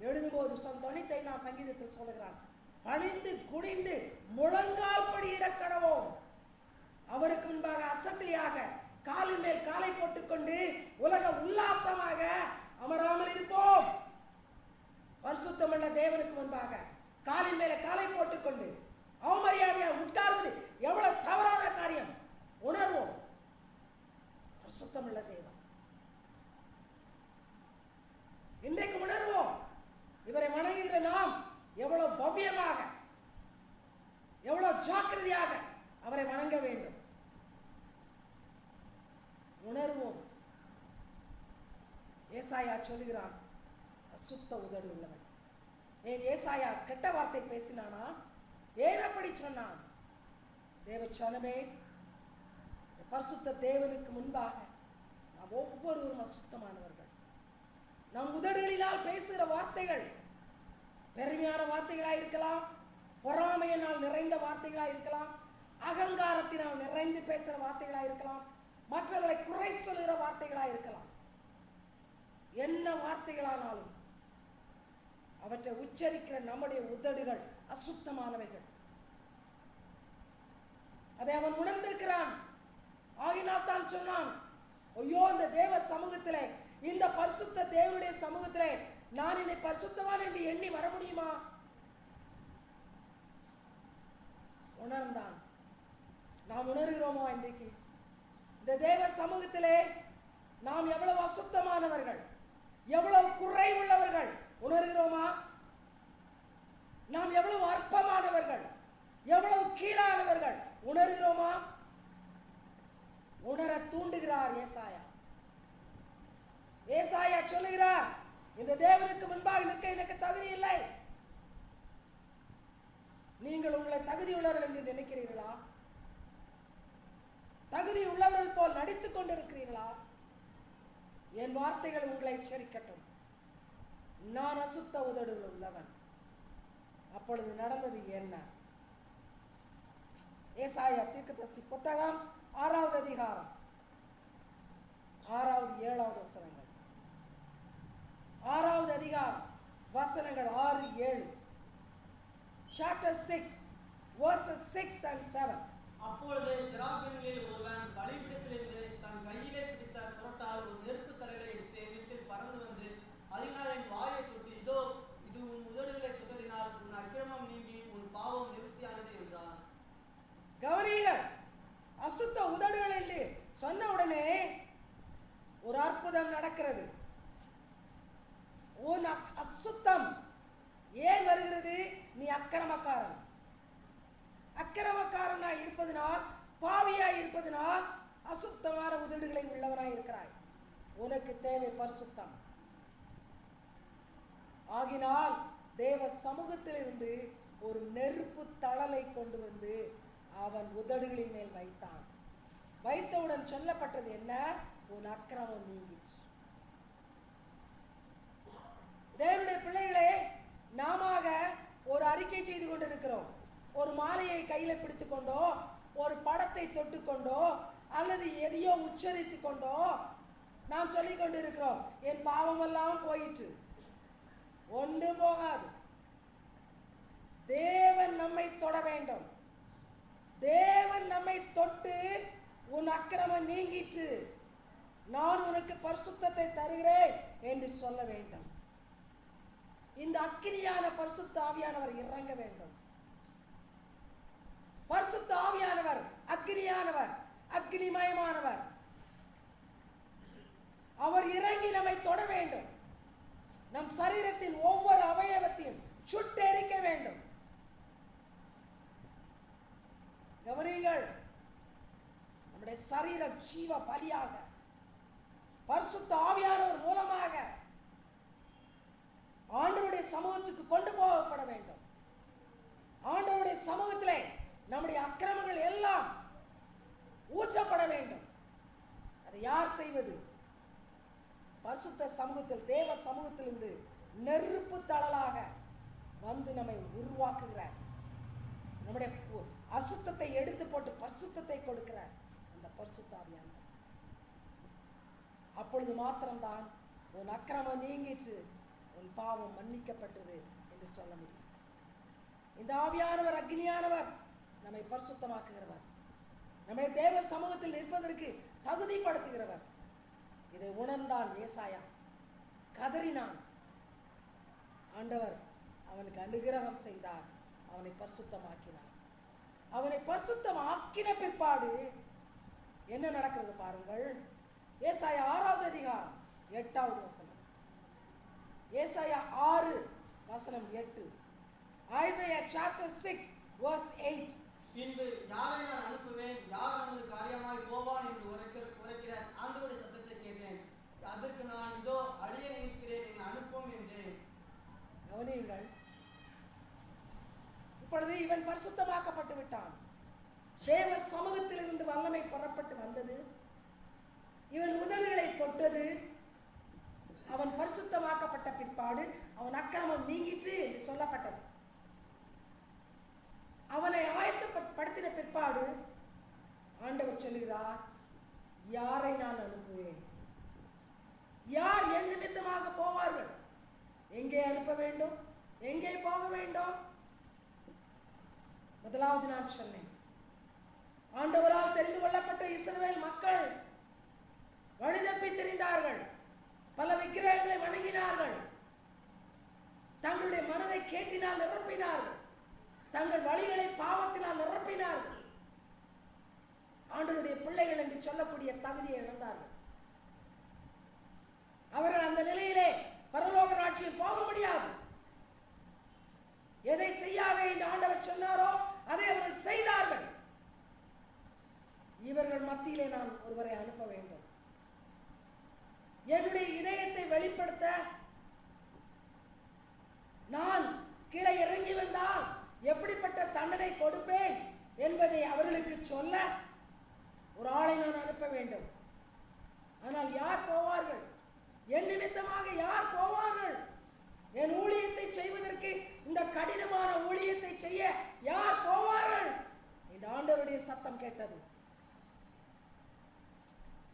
எழுதும்போது 95 சங்கீதத்தில் சொல்லுகிறான், பணிந்து குனிந்து முழங்கால் படியிட கடவோம், அவருக்கு முன்பாக அசட்டையாக காலின் மேல் காலை போட்டுக்கொண்டு உலக உல்லாசமாக அமராமல் இருப்போம். பரிசுத்தமுள்ள தேவனுக்கு முன்பாக காலின் மேல காலை போட்டுக்கொண்டு அவமரியாதையாக உட்கார்ந்து எவ்வளவு தவறான காரியம். உணர்வோம், பரிசுத்தமுள்ள தேவன். இன்றைக்கு உணர்வோம், இவரை வணங்குகிற நாம் எவ்வளவு பவ்யமாக, எவ்வளவு ஜாக்கிரதையாக அவரை வணங்க வேண்டும். உணர்வோம். ஏசாயா சொல்லுகிறான், அசுத்த உதடு உள்ளவன். ஏன் ஏசாயா கெட்ட வார்த்தை பேசினானா? ஏன் அப்படி சொன்னான்? தேவச்சனமே, பரிசுத்த தேவனுக்கு முன்பாக நாம் ஒவ்வொருவரும் அசுத்தமானவர்கள். நம் உதடுகளினால் பேசுகிற வார்த்தைகள் பெருமையான வார்த்தைகளாக இருக்கலாம், பொறாமையினால் நிறைந்த வார்த்தைகளாக இருக்கலாம், அகங்காரத்தினால் நிறைந்து பேசுகிற வார்த்தைகளாக இருக்கலாம், மற்றவர்களை குறை சொல்லுகிற வார்த்தைகளாக இருக்கலாம். என்ன வார்த்தைகளானாலும் அவற்றை உச்சரிக்கிற நம்முடைய உதடுகள் அசுத்தமானவைகள். அதை அவன் உணர்ந்திருக்கிறான். ஆகினால் தான் சொன்னான், ஐயோ, இந்த தேவ சமூகத்திலே, இந்த பரிசுத்த தேவனுடைய சமூகத்திலே நான் என்னை பரிசுத்தவான் என்று எண்ணி வர முடியுமா? உணர்ந்தான். நாம் உணர்கிறோமோ இன்றைக்கு? இந்த தேவ சமூகத்திலே நாம் எவ்வளவு அசுத்தமானவர்கள், எவ்வளவு குறை உள்ளவர்கள் உணர்கிறோமா? நாம் எவ்வளவு அற்பமானவர்கள், எவ்வளவு கீழானவர்கள் உணர்கிறோமா? உணர தூண்டுகிறார் ஏசாயா. ஏசாயா சொல்லுகிறார், இந்த தேவனுக்கு முன்பாக நிற்க எனக்கு தகுதி இல்லை. நீங்கள் உங்களை தகுதி உள்ளவர்கள் என்று நினைக்கிறீர்களா? தகுதி உள்ளவர்கள் போல் நடித்துக் கொண்டிருக்கிறீர்களா? என் வார்த்தைகள் உங்களை எச்சரிக்கட்டும். நான் அசுத்த உதடுகள் உள்ளவன். அப்பொழுது நடந்தது என்ன? ஏசாயா தீர்க்கதரிசி புத்தகம் 6வது அதிகாரம் 6வது 7வது வசனங்கள். 6வது அதிகாரம் வசனங்கள் 6, 7. Chapter 6 verses 6 and 7. அப்பொழுது சிராபின்களில் ஒருவன் பலிபீடத்திலிருந்து தன் கையிலே பிடித்த குறட்டால் ஒரு நெருப்பு தலைகளை எடுத்து வீட்டில் பறந்து வந்து அதனால் என் வாயை தொட்டு, இதோ இது உன் உதடுகளை தொட்டதினால் உன் அக்கிரமம் நீங்கி உன் பாவம் நிவர்த்தியானது என்றார். கவனியுங்கள், அசுத்த உதடுகள் என்று சொன்ன உடனே ஒரு அற்புதம் நடக்கிறது. உன் அசுத்தம் ஏன் வருகிறது? நீ அக்கிரமக்காரன். அக்கிரமக்காரனாய் இருப்பதனால், பாவியாய் இருப்பதனால் அசுத்தமான உதடுகளை உள்ளவனாய் இருக்கிறாய். உனக்கு தேவை பரிசுத்தம். ஆகினால் தேவ சமூகத்திலிருந்து ஒரு நெருப்பு தழலை கொண்டு வந்து அவன் உதடுகளின் மேல் வைத்தான். வைத்தவுடன் சொல்லப்பட்டது என்ன? உன் அக்கிரமம் நீங்கிற்று. தேவனுடைய பிள்ளைகளே, நாம ஒரு அறிக்கை செய்து கொண்டிருக்கிறோம். ஒரு மாலையை கையில பிடித்துக் கொண்டோ, ஒரு படத்தை தொட்டுக்கொண்டோ, அல்லது எதையோ உச்சரித்து கொண்டோ நாம் சொல்லிக் கொண்டிருக்கிறோம், என் பாவமெல்லாம் போயிற்று. ஒன்று போகாது. தேவன் நம்மை தொட வேண்டும். தேவன் நம்மை தொட்டு உன் அக்கிரமம் நீங்கிற்று, நான் உனக்கு பரிசுத்தத்தை தருகிறேன் என்று சொல்ல வேண்டும். இந்த அக்கினியான பரிசுத்த ஆவியானவர் இறங்க வேண்டும். பரிசுத்த ஆவியானவர் அக்கினியானவர், அக்கினிமயமானவர். அவர் இறங்கி நம்மை தொட வேண்டும். நம் சரீரத்தின் ஒவ்வொரு அவயவத்தையும் சுட்டெரிக்க வேண்டும். கவனியுங்கள், நம்முடைய சரீரம் ஜீவ பலியாக பரிசுத்த ஆவியானவர் மூலமாக ஆண்டவருடைய சமூகத்துக்கு கொண்டு போகப்பட வேண்டும். ஆண்டவருடைய சமூகத்திலே நம்முடைய அக்கிரமங்கள் எல்லாம் ஊற்றப்பட வேண்டும். அதை யார் செய்வது? பரிசுத்த சமூகத்தில், தேவ சமூகத்திலிருந்து நெருப்பு தழலாக வந்து நம்மை உருவாக்குகிறார். நம்முடைய அசுத்தத்தை எடுத்து போட்டு பரிசுத்தத்தை கொடுக்கிறார் அந்த பரிசுத்த ஆவியானவர். அப்பொழுது மாத்திரம்தான் உன் அக்கிரமம் நீங்கிற்று, உன் பாவம் மன்னிக்கப்பட்டது என்று சொல்ல முடியும். இந்த ஆவியானவர் அக்னியானவர் நம்மை பரிசுத்தமாக்குகிறவர், நம்முடைய தேவ சமூகத்தில் நிற்பதற்கு தகுதிப்படுத்துகிறவர். இதை உணர்ந்தான் ஏசாயா, கதறினான். ஆண்டவர் அவனுக்கு அனுகிரகம் செய்தார், அவனை பரிசுத்தமாக்கினார். அவனை பரிசுத்தமாக்கின பிற்பாடு என்ன நடக்கிறது பாருங்கள். ஏசாயா 6வது அதிகாரம் 8வது வசனம். ஏசாயா 6 வசனம் 8. Isaiah chapter 6 verse 8. பின்பு யாரை நான் அனுப்புவேன், யார் நமது காரியமாய் போவான் என்று உரைக்கிற ஆண்டவருடைய சத்தத்தை கேட்டேன். அதற்கு நான், இதோ அடியேன் இருக்கிறேன், என்னை அனுப்பும் என்றேன். கவனியுங்கள், இப்பொழுது இவன் பரிசுத்தமாக்கப்பட்டு விட்டான். தேவ சமூகத்திலிருந்து வல்லமை புறப்பட்டு வந்தது. இவன் உதடுகளை தொட்டது. அவன் பரிசுத்தமாக்கப்பட்ட பிற்பாடு அவன் அக்கிரமம் நீங்கிற்று என்று சொல்லப்பட்டது. அவனை ஆயத்தப்படுத்தின பிற்பாடு ஆண்டவர் சொல்கிறார், யாரை நான் அனுப்புவேன்? யார் என் நிமித்தமாக போவார்கள்? எங்கே அனுப்ப வேண்டும்? எங்கே போக வேண்டும்? முதலாவது நான் சொன்னேன், ஆண்டவரால் தெரிந்து கொள்ளப்பட்ட இஸ்ரவேல் மக்கள் வழிதப்பி திரிந்தார்கள், பல விக்கிரகங்களை வணங்கினார்கள், தங்களுடைய மனதை கேட்டினால் நிரப்பினார்கள், தங்கள் வழிகளை பாவத்தினால் நிரப்பினார்கள், ஆண்டவருடைய பிள்ளைகள் என்று சொல்லக்கூடிய தகுதியை இழந்தார்கள். அவர்கள் அந்த நிலையிலே பரலோக ராட்சியில் போக முடியாது. எதை செய்யாதே என்று ஆண்டவர் சொன்னாரோ அதை அவர்கள் செய்தார்கள். இவர்கள் மத்தியிலே நான் ஒருவரை அனுப்ப வேண்டும். என்னுடைய இதயத்தை வெளிப்படுத்த நான் கீழே இறங்கி வந்தால் எப்படிப்பட்ட தண்டனை கொடுப்பேன் என்பதை அவர்களுக்கு சொல்ல ஒரு ஆளை நான் அனுப்ப வேண்டும். ஆனால் யார் போவார்கள்? என் நிமித்தமாக யார் போவார்கள்? என் ஊழியத்தை செய்வதற்கு, இந்த கடினமான ஊழியத்தை செய்ய யார் போவார்கள்? இந்த ஆண்டவருடைய சத்தம் கேட்டது.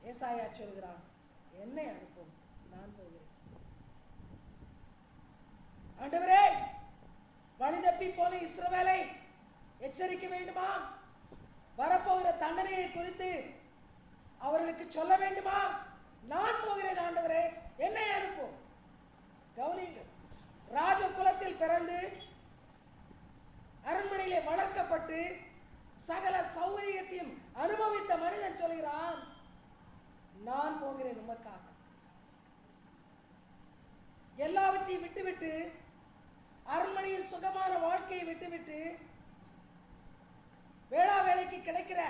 ஏசாயா சொல்கிறான், என்னை அனுப்பும், நான் போகிறேன். ஆண்டவரே, வழி தப்பி போன இஸ்ரவேலை எச்சரிக்க வேண்டுமா? வரப்போகிற தண்டனையை குறித்து அவர்களுக்கு சொல்ல வேண்டுமா? நான் போகிறேன் ஆண்டவரே, என்னை அனுப்பும். கவனிங்கள், ராஜ குலத்தில் பிறந்து அரண்மனையிலே வளர்க்கப்பட்டு சகல சௌகரியத்தையும் அனுபவித்த மனிதன் சொல்கிறான், நான் போகிறேன் உமக்காக. எல்லாவற்றையும் விட்டுவிட்டு, அரண்மனையில் சுகமான வாழ்க்கையை விட்டுவிட்டு, வேளா வேலைக்கு கிடைக்கிற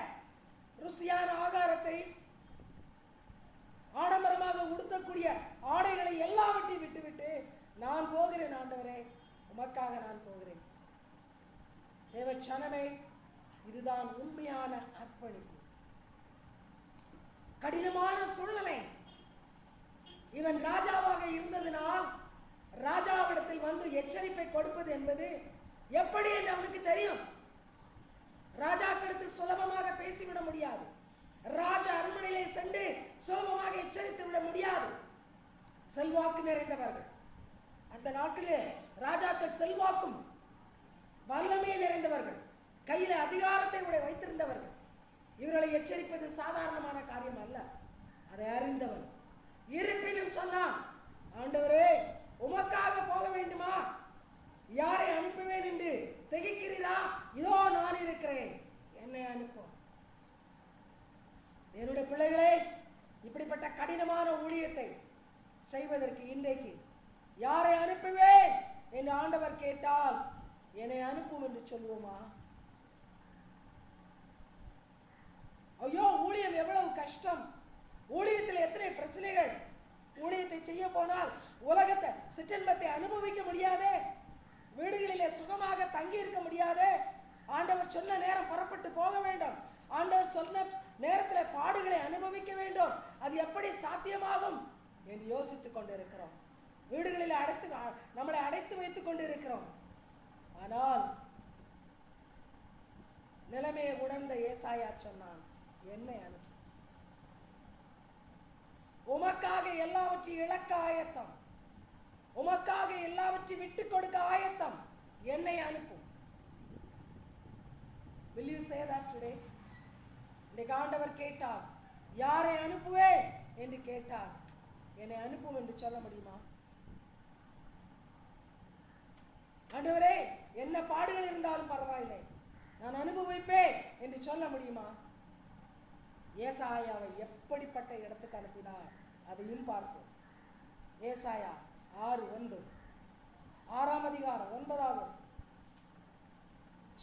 ருசியான ஆகாரத்தை, ஆடம்பரமாக உடுத்தக்கூடிய ஆடைகளை எல்லாவற்றையும் விட்டுவிட்டு, நான் போகிறேன் ஆண்டவரே, உமக்காக நான் போகிறேன். தேவ சனமே, இதுதான் உண்மையான அர்ப்பணிப்பு. கடினமான சூழ்நிலை. இவன் ராஜாவாக இருந்ததினால் ராஜாவிடத்தில் வந்து எச்சரிப்பை கொடுப்பது என்பது எப்படி என்று அவனுக்கு தெரியும். ராஜாக்களிடத்தில் சுலபமாக பேசிவிட முடியாது. ராஜ அரண்மனையிலே சென்று சுலபமாக எச்சரித்து விட முடியாது. செல்வாக்கு நிறைந்தவர்கள். அந்த நாட்டிலே ராஜாக்கள் செல்வாக்கும் வல்லமையை நிறைந்தவர்கள், கையில அதிகாரத்தை வைத்திருந்தவர்கள். இவர்களை எச்சரிப்பது சாதாரணமான காரியம் அல்ல. அதை அறிந்தவன். இருப்பினும் சொன்னான், ஆண்டவரே, உமக்காக போக வேண்டுமா? யாரை அனுப்புவேன் என்று திகைக்கிறீரா? இதோ நான் இருக்கிறேன், என்னை அனுப்பும். என்னுடைய பிள்ளைகளே, இப்படிப்பட்ட கடினமான ஊழியத்தை செய்வதற்கு இன்றைக்கு யாரை அனுப்புவேன் என்று ஆண்டவர் கேட்டால் என்னை அனுப்பும் என்று சொல்லுவோமா? ஐயோ, ஊழியம் எவ்வளவு கஷ்டம், ஊழியத்தில் எத்தனை பிரச்சனைகள். ஊழியத்தை செய்ய போனால் உலகத்தை, சிற்றின்பத்தை அனுபவிக்க முடியாதே, வீடுகளிலே சுகமாக தங்கி இருக்க முடியாதே. ஆண்டவர் சொன்ன நேரம் புறப்பட்டு போக வேண்டும். ஆண்டவர் சொன்ன நேரத்தில் பாடுகளை அனுபவிக்க வேண்டும். அது எப்படி சாத்தியமாகும் என்று யோசித்துக் கொண்டிருக்கிறோம். வீடுகளில் நம்மளை அடைத்து வைத்துக் கொண்டிருக்கிறோம். ஆனால் நிலைமையை உணர்ந்த ஏசாயா சொன்னான், என்னை அனுப்பு. உமக்காக எல்லாவற்றையும் இழக்க ஆயத்தம், உமக்காக எல்லாவற்றையும் விட்டுக் கொடுக்க ஆயத்தம், என்னை அனுப்பும். Will you say that today? இன்னைக்கு ஆண்டவர் கேட்டார், யாரை அனுப்புவேன் என்று கேட்டார். என்னை அனுப்பும் என்று சொல்ல முடியுமா? ஆண்டவரே, என்ன பாடுகள் இருந்தாலும் பரவாயில்லை, நான் அனுபவிப்பேன் என்று சொல்ல முடியுமா? ஏசாயாவை எப்படிப்பட்ட இடத்துக்கு அனுப்பினார் அதையும் பார்ப்போம். ஏசாயா 6:9, 6ஆம் அதிகாரம் 9வது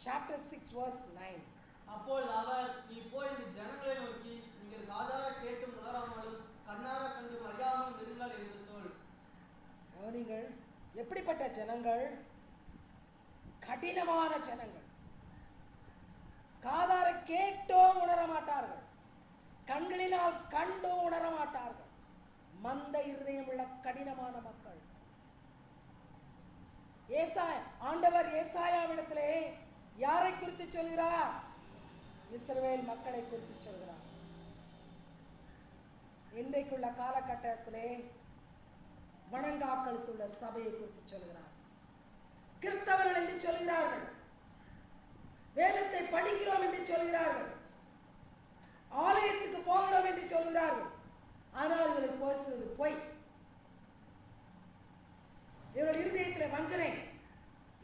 chapter 6 verse 9. அப்பொழுது அவர், நீ போய் இந்த ஜனங்களை நோக்கி, நீங்கள் காதார கேட்டும் உணராமலும் கண்ணார கண்டும் அறியாமலும் இருங்கள் என்று சொல். கவனிங்கள், எப்படிப்பட்ட ஜனங்கள்? கடினமான ஜனங்கள். காதார கேட்டோம் உணர மாட்டார்கள், கண்களினால் கண்டும் உணர மாட்டார்கள். மந்த இருதயம் உள்ள கடினமான மக்கள். ஆண்டவர் ஏசாயாவிடத்திலே யாரை குறித்து சொல்கிறார்? இஸ்ரவேல் மக்களை குறித்து சொல்கிறார். இன்றைக்குள்ள காலகட்டத்திலே வணங்காக்களுக்குள்ள சபையை குறித்து சொல்கிறார். கிறிஸ்தவர்கள் என்று சொல்கிறார்கள், வேதத்தை படிக்கிறோம் என்று சொல்கிறார்கள், ஆலயத்துக்கு போகிறோம் என்று சொல்கிறார்கள். ஆனால் இவர்கள் பேசுவது பொய். இவர்கள் இருதயத்தில் வஞ்சனை,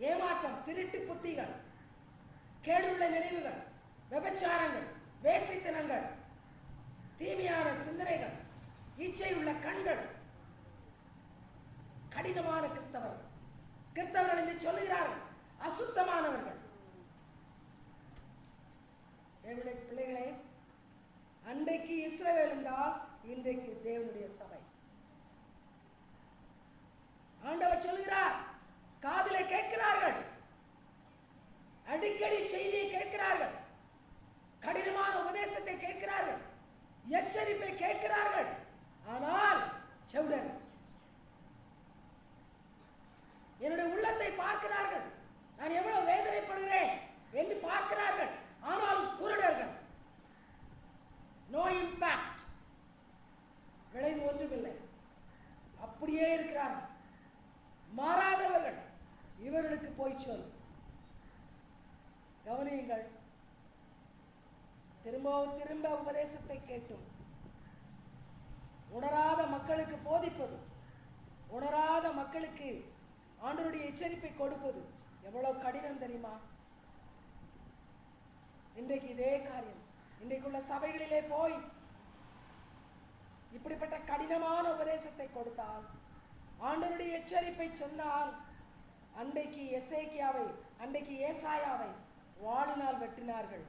ஏமாற்றம், திருட்டு புத்திகள், கேடுள்ள நினைவுகள், விபச்சாரங்கள், வேசித்தனங்கள், தீமையான சிந்தனைகள், இச்சை உள்ள கண்கள். கடினமான கிறிஸ்தவர்கள். கிறிஸ்தவர்கள் என்று சொல்கிறார்கள், அசுத்தமானவர்கள். தேவனுடைய பிள்ளைகளே, அன்றைக்கு இஸ்ரவேல் என்றால் இன்றைக்கு தேவனுடைய சபை. ஆண்டவர் சொல்கிறார், காதிலே கேட்கிறார்கள், அடிக்கடி செய்தியை கேட்கிறார்கள், கடினமான உபதேசத்தை கேட்கிறார்கள், எச்சரிப்பை கேட்கிறார்கள். ஆனால் செவிடன். என்னுடைய உள்ளத்தை பார்க்கிறார்கள், நான் எவ்வளவு வேதனைப்படுகிறேன் என்று பார்க்கிறார்கள். ஆனாலும் குருடர்கள். நோ இம்பாக்ட், விளைவு ஒன்றுமில்லை, அப்படியே இருக்கிறார்கள். மாறாதவர்கள். இவர்களுக்கு போய் சொல். கவனியுங்கள், திரும்ப திரும்ப உபதேசத்தை கேட்டும் உணராத மக்களுக்கு போதிப்பது, உணராத மக்களுக்கு ஆண்டவருடைய எச்சரிப்பை கொடுப்பது எவ்வளவு கடினம் தெரியுமா? இன்றைக்கு இதே காரியம் இன்றைக்குள்ள சபைகளிலே போய் இப்படிப்பட்ட கடினமான உபதேசத்தை கொடுத்தால், ஆண்டவருடைய எச்சரிப்பை சொன்னால், அன்றைக்கு எசேக்கியாவை, அன்றைக்கு ஏசாயாவை வாளினால் வெட்டினார்கள்,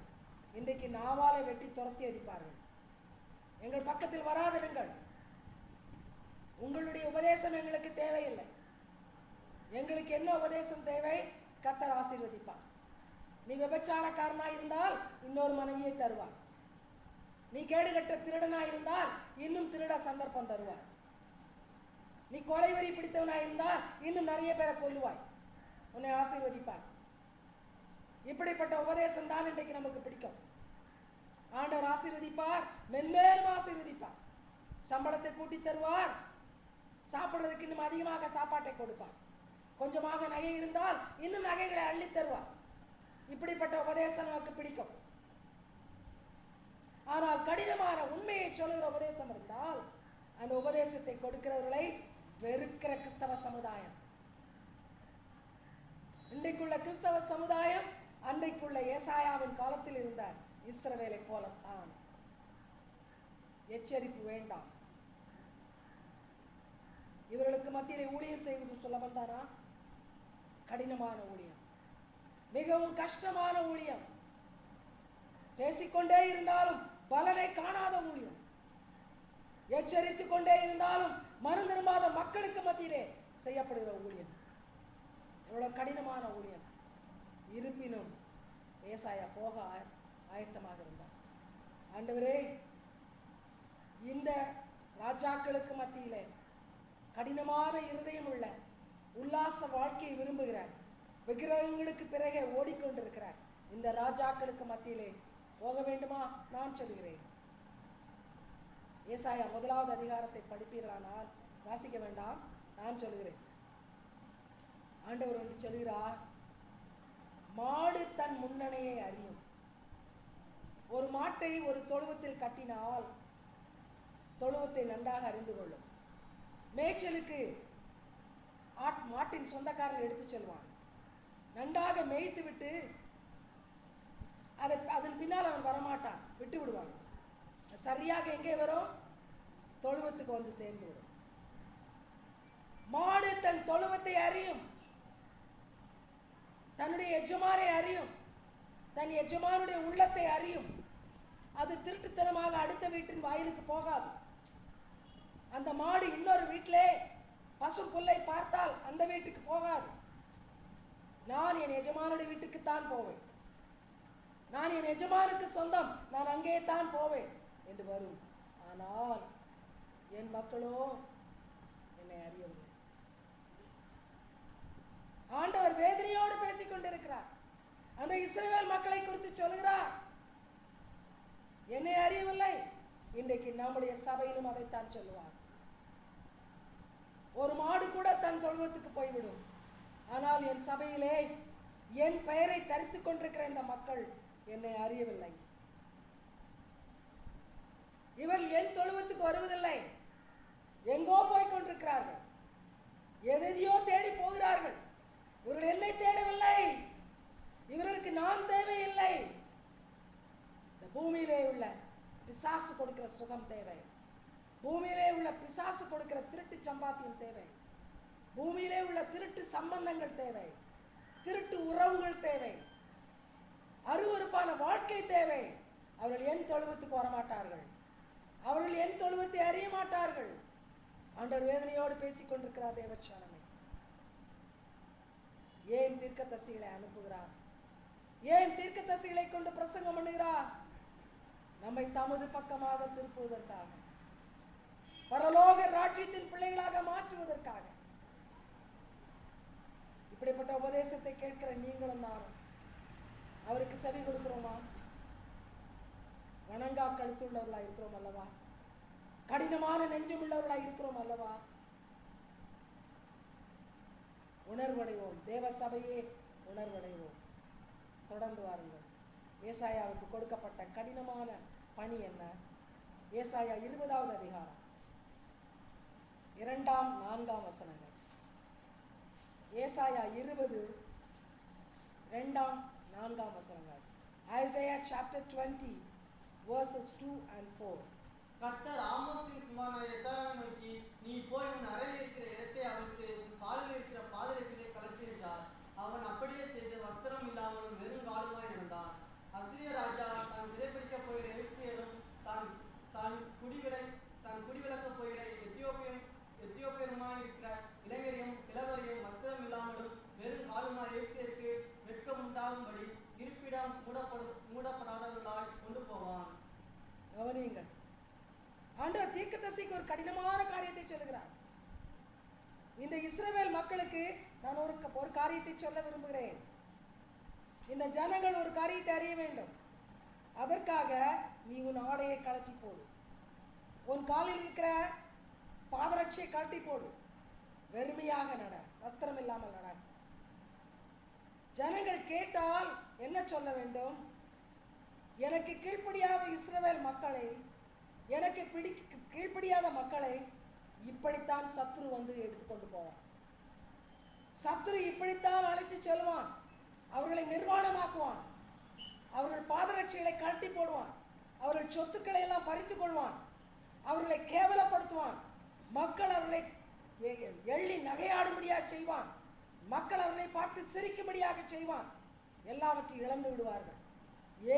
இன்றைக்கு நாவாலை வெட்டி துரத்தி அடிப்பார்கள். எங்கள் பக்கத்தில் வராதிருங்கள். உங்களுடைய உபதேசம் எங்களுக்கு தேவையில்லை. எங்களுக்கு என்ன உபதேசம் தேவை? கர்த்தர் ஆசீர்வதிப்பார். நீ விபச்சாரக்காரனா இருந்தால் இன்னொரு மனைவியை தருவார். நீ கேடுகட்ட திருடனா இருந்தால் இன்னும் திருட சந்தர்ப்பம் தருவார். நீ கொலைவரி பிடித்தவனா இருந்தால் இன்னும் நிறைய பேரை கொல்லுவாய். உன்னை ஆசீர்வதிப்பார். இப்படிப்பட்ட உபதேசம் தான் இன்றைக்கு நமக்கு பிடிக்கும். ஆண்டவர் ஆசீர்வதிப்பார், மென்மேலும் ஆசீர்வதிப்பார். சம்பளத்தை கூட்டி தருவார், சாப்பிடுறதுக்கு இன்னும் அதிகமாக சாப்பாட்டை கொடுப்பார். கொஞ்சமாக நகை இருந்தால் இன்னும் நகைகளை அள்ளி தருவார். இப்படிப்பட்ட உபதேசம் நமக்கு பிடிக்கும். ஆனால் கடினமான உண்மையை சொல்லுகிற உபதேசம் இருந்தால் அந்த உபதேசத்தை கொடுக்கிறவர்களை வெறுக்கிற கிறிஸ்தவ சமுதாயம். இன்றைக்குள்ள கிறிஸ்தவ சமுதாயம் அன்றைக்குள்ள ஏசாயாவின் காலத்தில் இருந்த இஸ்ரவேலை போலத்தான். எச்சரிப்பு வேண்டாம். இவர்களுக்கு மத்தியிலே ஊழியம் செய்வது சுலபம் தானா? கடினமான ஊழியம், மிகவும் கஷ்டமான ஊழியம், பேசிக்கொண்டே இருந்தாலும் பலனை காணாத ஊழியம், எச்சரித்துக் கொண்டே இருந்தாலும் மனம் திரும்பாத மக்களுக்கு மத்தியிலே செய்யப்படுகிற ஊழியம். எவ்வளவு கடினமான ஊழியம். இருப்பினும் ஏசாயா போக ஆயத்தமாக இருந்தார். ஆண்டவரே, இந்த ராஜாக்களுக்கு மத்தியிலே கடினமான இருதயம் உள்ள உல்லாச வாழ்க்கையை விரும்புகிறார், விக்கிரகங்களுக்கு பிறகே ஓடிக்கொண்டிருக்கிறார் இந்த ராஜாக்களுக்கு மத்தியிலே போக வேண்டுமா? நான் சொல்கிறேன். ஏசாயா 1வது அதிகாரத்தை படிப்பீர்களானால், வாசிக்க வேண்டாம், நான் சொல்கிறேன். ஆண்டவர் ஒன்று சொல்கிறார், மாடு தன் முன்னணையை அறியும். ஒரு மாட்டை ஒரு தொழுவத்தில் கட்டினால் தொழுவத்தை நன்றாக அறிந்து கொள்ளும். மேய்ச்சலுக்கு மாட்டின் சொந்தக்காரன் எடுத்து செல்வான். நன்றாக மேய்த்து விட்டு அதன் பின்னால் அவன் வரமாட்டான், விட்டு விடுவான். சரியாக எங்கே வரும்? தொழுவத்துக்கு வந்து சேர்ந்து விடும். மாடு தன் தொழுவத்தை அறியும், தன்னுடைய எஜமானை அறியும், தன் எஜமானுடைய உள்ளத்தை அறியும். அது திருட்டுத்தனமாக அடுத்த வீட்டின் வாயிலுக்கு போகாது. அந்த மாடு இன்னொரு வீட்டிலே பசு புல்லை பார்த்தால் அந்த வீட்டுக்கு போகாது. நான் என் எஜமானுடைய வீட்டுக்குத்தான் போவேன், நான் என் எஜமானுக்கு சொந்தம், நான் அங்கே தான் போவேன் என்று வரும். ஆனால் என் மக்களோ என்னை அறியவில்லை. ஆண்டவர் வேதனையோடு பேசிக் கொண்டிருக்கிறார். அந்த இஸ்ரவேல் மக்களை குறித்து சொல்கிறார், என்னை அறியவில்லை. இன்றைக்கு நம்முடைய சபையிலும் அதைத்தான் சொல்லுவார். ஒரு மாடு கூட தன் தொழுவத்துக்கு போய்விடும். ஆனால் என் சபையிலே என் பெயரை தரித்துக் கொண்டிருக்கிற இந்த மக்கள் என்னை அறியவில்லை. இவர் என் தொழுவத்துக்கு வருவதில்லை, எங்கோ போய் கொண்டிருக்கிறார்கள், எதையோ தேடி போகிறார்கள். இவர்கள் என்னை தேடவில்லை, இவர்களுக்கு நான் தேவையில்லை. இந்த பூமியிலே உள்ள பிசாசு கொடுக்கிற சுகம் தேவை, பூமியிலே உள்ள பிசாசு கொடுக்கிற திருட்டு சம்பாத்தியம் தேவை, பூமியிலே உள்ள திருட்டு சம்பந்தங்கள் தேவை, திருட்டு உறவுகள் தேவை, அருவருப்பான வாழ்க்கை தேவை. அவர்கள் என் தொழுவத்துக்கு வரமாட்டார்கள், அவர்கள் என் தொழுவத்தை அறிய மாட்டார்கள். ஆண்டவர் வேதனையோடு பேசிக் கொண்டிருக்கிறார். தேவச்சானமே, ஏன் தீர்க்கதரிசிகளை அனுப்புகிறார்? ஏன் தீர்க்கதரிசிகளை கொண்டு பிரசங்கம் பண்ணுகிறார்? நம்மை தமது பக்கமாக திருப்புவதற்காக, பரலோக ராஜ்யத்தின் பிள்ளைகளாக மாற்றுவதற்காக. இப்படிப்பட்ட உபதேசத்தை கேட்கிற நீங்களும் நானும் அவருக்கு செவி கொடுக்கிறோமா? வணங்கா கழுத்துள்ளவர்களா இருக்கிறோம் அல்லவா? கடினமான நெஞ்சமுள்ளவர்களா இருக்கிறோம் அல்லவா? உணர்வடைவோம். தேவ சபையே உணர்வடைவோம். தொடர்ந்து வாருங்கள். ஏசாயாவுக்கு கொடுக்கப்பட்ட கடினமான பணி என்ன? ஏசாயா 20வது அதிகாரம் 2ஆம் 4ஆம் வசனங்கள். ஏசாயா 20 2ஆம் 4ஆம் வசனங்கள். Isaiah chapter 20 verses 2 and 4. கர்த்தர் ஆமோஸின் குமாரனாகிய எசாயாவை நோக்கி, நீ போய் உன் அறையில் இருக்கிற இடத்தை அவிழ்த்து உன் காலில் இருக்கிற பாதரட்சையை கழற்று என்றார். அவன் அப்படியே செய்து வஸ்திரம் இல்லாமலும் வெறும் காலுமாய் இருந்தான். அசிரிய ராஜா தான் சிறைப்பிடிக்கப் போகிற எகிப்தியரும் தான் குடிவிலக்கப் போகிற எத்தியோப்பியருமாய் இருக்கிற இளைஞரையும் கிழவரையும் வஸ்திரம் இல்லாமலும் வெறும் காலுமாய் எகிப்தியருக்கு வெட்கம் உண்டாகும்படி இருப்பிடம் மூடப்படாதவர்களாய் கொண்டு போவான். கவனியுங்கள். ஆண்டவர் தீர்க்கதரிசிக்கு ஒரு கடினமான காரியத்தை சொல்லுகிறார். இந்த இஸ்ரவேல் மக்களுக்கு நான் ஒரு காரியத்தை சொல்ல விரும்புகிறேன். இந்த ஜனங்கள் ஒரு காரியத்தை அறிய வேண்டும். அதற்காக நீ உன் ஆடையை கழட்டி போடு, உன் காலில் இருக்கிற பாதரட்சையை கழட்டி போடு, வெறுமையாக நட, வஸ்திரம் இல்லாமல் நட. ஜனங்கள் கேட்டால் என்ன சொல்ல வேண்டும்? எனக்கு கீழ்ப்படியாத இஸ்ரவேல் மக்களை, எனக்கு கீழ்ப்படியாத மக்களை இப்படித்தான் சத்ரு வந்து எடுத்துக்கொண்டு போவான். சத்ரு இப்படித்தான் அழைத்து செல்வான். அவர்களை நிர்வாணமாக்குவான். அவர்கள் பாதரட்சிகளை கழட்டி போடுவான். அவர்கள் சொத்துக்களை எல்லாம் பறித்து கொள்வான். அவர்களை கேவலப்படுத்துவான். மக்கள் அவர்களை எள்ளி நகையாடும்படியாக செய்வான். மக்கள் அவர்களை பார்த்து சிரிக்கும்படியாக செய்வான். எல்லாவற்றையும் இழந்து விடுவார்கள்.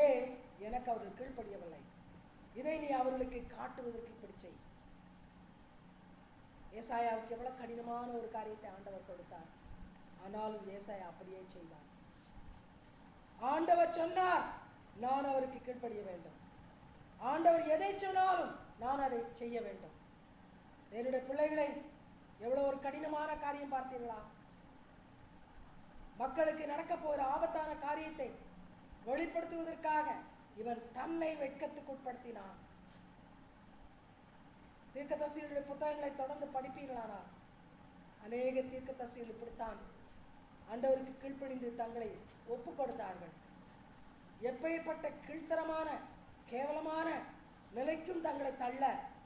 ஏன்? எனக்கு அவர்கள் கீழ்ப்படியவில்லை. இதை நீ அவர்களுக்கு காட்டுவதற்கு இப்படி செய். ஏசாயாவுக்கு எவ்வளவு கடினமான ஒரு காரியத்தை ஆண்டவர் கொடுத்தார். ஆனாலும் ஏசாயா அப்படியே செய்தார். ஆண்டவர் சொன்னார், நான் அவருக்கு கீழ்ப்படிய வேண்டும். ஆண்டவர் எதை சொன்னாலும் நான் அதை செய்ய வேண்டும். என்னுடைய பிள்ளைகளை எவ்வளவு ஒரு கடினமான காரியம் பார்த்தீர்களா? மக்களுக்கு நடக்க போகிற ஆபத்தான காரியத்தை வெளிப்படுத்துவதற்காக இவன் தன்னை வெட்கத்துக்கு உட்படுத்தினான். தீர்க்கதரிசிகளுடைய புத்தகங்களை தொடர்ந்து படிப்பீர்களானா அநேக தீர்க்கதரிசிகள் இப்படித்தான் ஆண்டவருக்கு கீழ்ப்படிந்து தங்களை ஒப்பு கொடுத்தார்கள். எப்பேற்பட்ட கீழ்த்தரமான கேவலமான நிலைக்கும் தங்களை தள்ள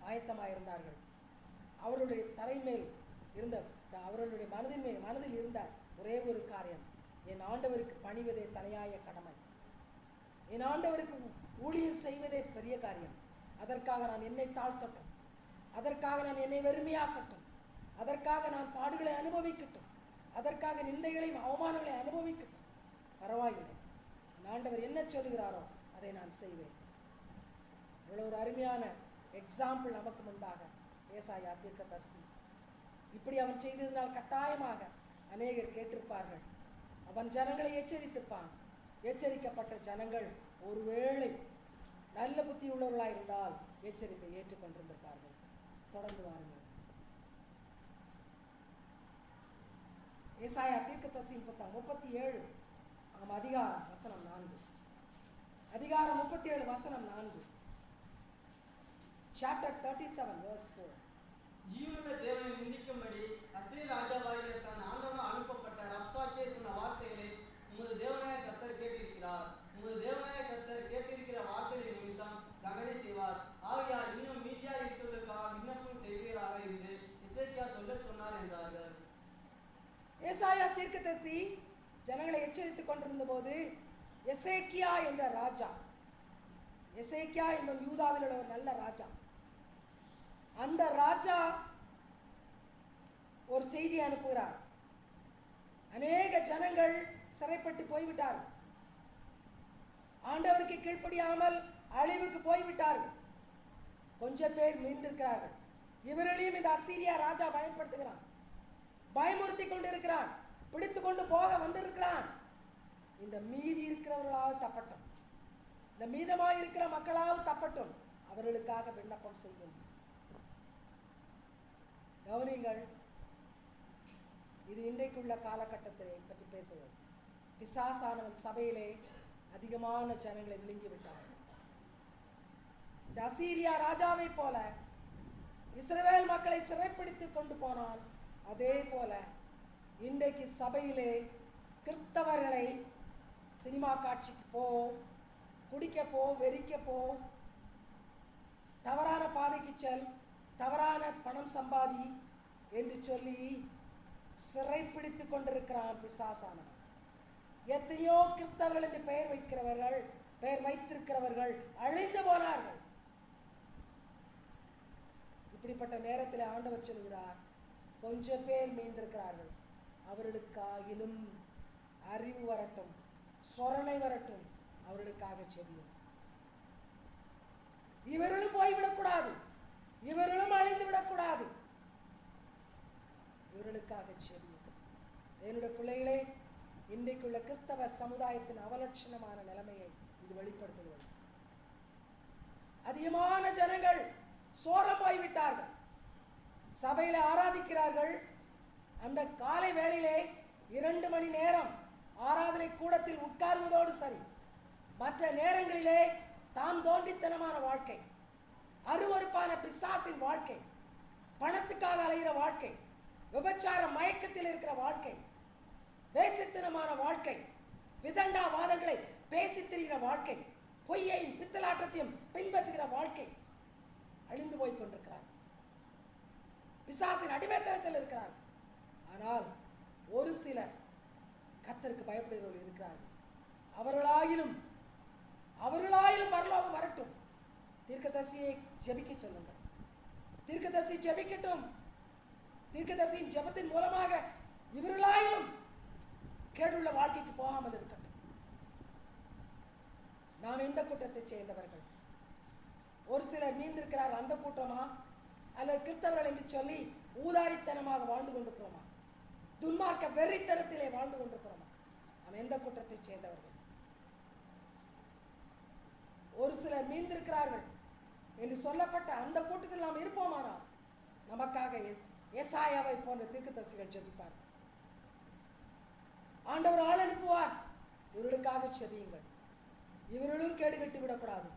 ஆயத்தமாயிருந்தார்கள். அவருடைய தலைமேல் இருந்த, அவர்களுடைய மனதில் இருந்த ஒரே ஒரு காரியம், என் ஆண்டவருக்கு பணிவதே தலையாய கடமை, என் ஆண்டவருக்கு ஊழியம் செய்வதே பெரிய காரியம். அதற்காக நான் என்னை தாழ்த்தட்டும், அதற்காக நான் என்னை வெறுமையாக்கட்டும், அதற்காக நான் பாடுகளை அனுபவிக்கட்டும், அதற்காக நிந்தைகளையும் அவமானங்களை அனுபவிக்கட்டும், பரவாயில்லை, ஆண்டவர் என்ன சொல்கிறாரோ அதை நான் செய்வேன். இவ்வளோ ஒரு அருமையான எக்ஸாம்பிள் நமக்கு முன்பாக ஏசாயா தீர்க்கதரிசி. இப்படி அவன் செய்ததினால் கட்டாயமாக அநேகர் கேட்டிருப்பார்கள். அவன் ஜனங்களை எச்சரித்திருப்பான். எச்சரிக்கப்பட்ட ஜனங்கள் ஒருவேளை நல்ல புத்தி உள்ளவர்களாக இருந்தால் எச்சரிப்பை ஏற்றுக்கொண்டிருந்திருப்பார்கள். தொடர்ந்து வாருங்கள். ஏசாயா தீர்க்கதரிசியின் புத்தகம் 37 அதிகாரம் வசனம் 4. அதிகாரம் 37 வசனம் 4. Chapter 37 verse 4. ஜீவனுள்ள தேவனை நிந்திக்கும்படி அசீர் ராஜாவாகிய தன் ஆண்டவனால் அனுப்பப்பட்ட ரப்சாக்கே சொன்ன வார்த்தைகளை உமது தேவனாய கர்த்தர் கேட்டிருக்கிறார். உமது தேவனாய கர்த்தர் கேட்டிருக்கிற வார்த்தைகளை நிமித்தம் தண்டனை செய்வார். ஆகையால் இன்னும் மீதியா இருக்கிறவர்களுக்காக விண்ணப்பம் செய்வீராக என்று எசேக்கியா சொல்லச் சொன்னார் என்றார்கள். ஏசாயா தீர்க்கதரிசி ஜனங்களை எச்சரித்துக் கொண்டிருந்த போது எசேக்கியா என்ற ராஜா, எசேக்கியா என்பது யூதாவில் உள்ள ஒரு நல்ல ராஜா, அந்த ராஜா ஒரு செய்தி அனுப்புகிறார். அநேக ஜனங்கள் சிறைப்பட்டு போய்விட்டார்கள். ஆண்டவருக்கு கீழ்ப்படியாமல் அழிவுக்கு போய்விட்டார்கள். கொஞ்சம் பேர் மீண்டிருக்கிறார்கள். இவர்களையும் இந்த அசீரியா ராஜா பயன்படுத்துகிறான், பயமுறுத்தி கொண்டிருக்கிறான். பிடித்து கொண்டு போக வந்திருக்கிறான். இந்த மீதி இருக்கிறவர்களாவது தப்பட்டும், இந்த மீதமாக இருக்கிற மக்களாவது தப்பட்டும், அவர்களுக்காக விண்ணப்பம் செய்யும். கவனிங்கள், இது இன்றைக்குள்ள காலகட்டத்தை பற்றி பேசுவது. பிசாசானவன் சபையிலே அதிகமான ஜனங்களை விழுங்கி விட்டார். இந்த அசீரியா ராஜாவை போல இஸ்ரவேல் மக்களை சிறைப்பிடித்து கொண்டு போனான். அதே போல இன்றைக்கு சபையிலே கிறிஸ்தவர்களை சினிமா காட்சிக்கு போ, குடிக்க போ, வெறிக்க போ, தவறான பாதைக்கு செல், தவறான பணம் சம்பாதி என்று சொல்லி சிறைப்பிடித்து கொண்டிருக்கிறான் பிசாசானவன். எத்தனையோ கிறிஸ்தவர்கள் என்று பெயர் வைத்திருக்கிறவர்கள் அழிந்து போனார்கள். இப்படிப்பட்ட நேரத்தில் ஆண்டவர் சொல்கிறார், கொஞ்சம் பேர் மீண்டிருக்கிறார்கள், அவர்களுக்காகிலும் அறிவு வரட்டும், சொரணை வரட்டும், அவர்களுக்காக செல்லும். இவர்களும் போய்விடக்கூடாது, இவர்களும் அழிந்து விடக்கூடாது, இவர்களுக்காக செல்லும். என்னுடைய பிள்ளைகளே, இன்றைக்குள்ள கிறிஸ்தவ சமுதாயத்தின் அவலட்சணமான நிலைமையை இது வெளிப்படுத்துகிறது. அதிகமான ஜனங்கள் சோரம் போய்விட்டார்கள். சபையில ஆராதிக்கிறார்கள். அந்த காலை வேளையிலே 2 மணி நேரம் ஆராதனை கூடத்தில் உட்கார்வதோடு சரி, மற்ற நேரங்களிலே தாம் தோன்றித்தனமான வாழ்க்கை, அருவருப்பான பிசாசின் வாழ்க்கை, பணத்துக்காக அலைகிற வாழ்க்கை, விபச்சார மயக்கத்தில் இருக்கிற வாழ்க்கை, வேசித்தனமான வாழ்க்கை, விதண்டாவாதங்களை பேசித் திரிகிற வாழ்க்கை, பொய்யையும் பித்தலாட்டத்தையும் பின்பற்றுகிற வாழ்க்கை, அழிந்து போய் கொண்டிருக்கிறார். பிசாசின் அடிமைத்தனத்தில் இருக்கிறார். ஆனால் ஒரு சிலர் கர்த்தருக்கு பயப்படுகிறவர்கள் இருக்கிறார்கள். அவர்களாயிலும் பரலோகம் வரட்டும். தீர்க்கதரிசியை ஜெபிக்க சொல்லுங்கள். தீர்க்கதரிசி ஜெபிக்கட்டும். தீர்க்கதரிசியின் ஜெபத்தின் மூலமாக இவர்களாயிலும் கேடுள்ள வாழ்க்கைக்கு போகாமல் இருக்கட்டும். நாம் எந்த கூட்டத்தை சேர்ந்தவர்கள்? ஒரு சிலர் மீந்திருக்கிறார், அந்த கூட்டமா அல்லது கிறிஸ்தவர்கள் என்று சொல்லி ஊதாரித்தனமாக வாழ்ந்து கொண்டிருக்கிறோமா? துன்மார்க்க வெறித்தனத்திலே வாழ்ந்து கொண்டிருக்கிறோமா? நாம் எந்த கூட்டத்தை சேர்ந்தவர்கள்? ஒரு சிலர் மீந்திருக்கிறார்கள் என்று சொல்லப்பட்ட அந்த கூட்டத்தில் நாம் இருப்போமானால் நமக்காக ஏசாயாவை போன்ற தீர்க்கதரிசிகள் ஜெபிப்பார். ஆண்டவர் ஆள் அனுப்புவார். இவர்களுக்காக செபியுங்கள். இவர்களும் கேடுகட்டு விடக்கூடாது,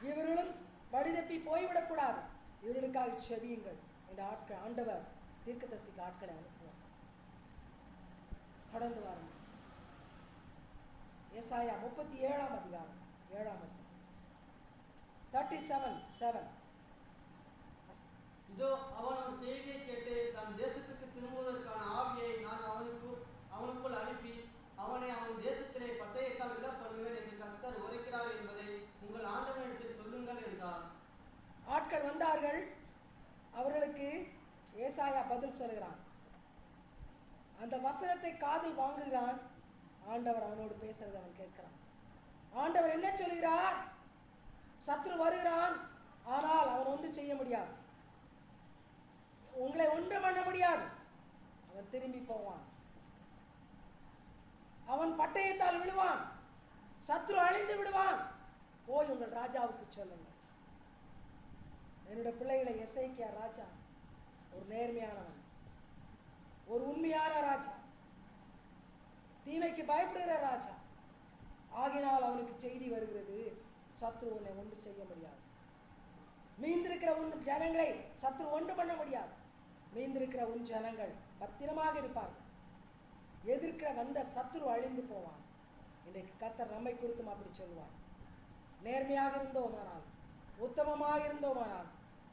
இவர்களும் வழிதப்பி போய்விடக்கூடாது, இவர்களுக்காக செபியுங்கள் என்ற ஆட்கள் ஆண்டவர் தீர்க்கதரிசிக்கு ஆட்களை அனுப்புவார். கடந்து வாருங்கள். ஏசாயா 37ஆம் அதிகாரம் 7ஆம் வசனம். 37:7. இதோ அவன் ஒரு செய்தியை கேட்டு தன் தேசத்துக்கு திரும்புவதற்கான ஆவியை நான் அவனுக்குள் அனுப்பி அவனை அவன் தேசத்திலே பட்டயத்தால் விட பண்ணுவேன் என்று கர்த்தர் உரைக்கிறார் என்பதை உங்கள் ஆண்டவனிடத்தில் சொல்லுங்கள் என்றார். ஆட்கள் வந்தார்கள். அவர்களுக்கு ஏசாயா பதில் சொல்கிறான். அந்த வசனத்தை காதில் வாங்குகிறான். ஆண்டவர் அவனோடு பேசுறதை அவன் கேட்கிறான். ஆண்டவர் என்ன சொல்கிறார்? சத்ரு வருகிறான், ஆனால் அவன் ஒன்றும் செய்ய முடியாது, உங்களை ஒன்றும் பண்ண முடியாது. அவன் திரும்பி போவான், அவன் பட்டயத்தால் விழுவான், சத்ரு அழிந்து விடுவான். போய் உங்கள் ராஜாவுக்கு சொல்லுங்கள். என்னுடைய பிள்ளைகளை எசேக்கியா ராஜா ஒரு நேர்மையானவன், ஒரு உண்மையான ராஜா, தீமைக்கு பயப்படுகிற ராஜா. ஆகினால் அவனுக்கு செய்தி வருகிறது, சத்ரு உன்னை ஒன்று செய்ய முடியாது. மீந்திருக்கிற உன் ஜனங்களை சத்ரு ஒன்று பண்ண முடியாது. மீந்திருக்கிற உன் ஜனங்கள் பத்திரமாக இருப்பார்கள். எதிர்க்கிற வந்த சத்ரு அழிந்து போவான். இன்றைக்கு கர்த்தர் நம்மை குறித்தும் அப்படி சொல்லுவார். நேர்மையாக இருந்தோமானால், உத்தமமாக இருந்தோமானால்,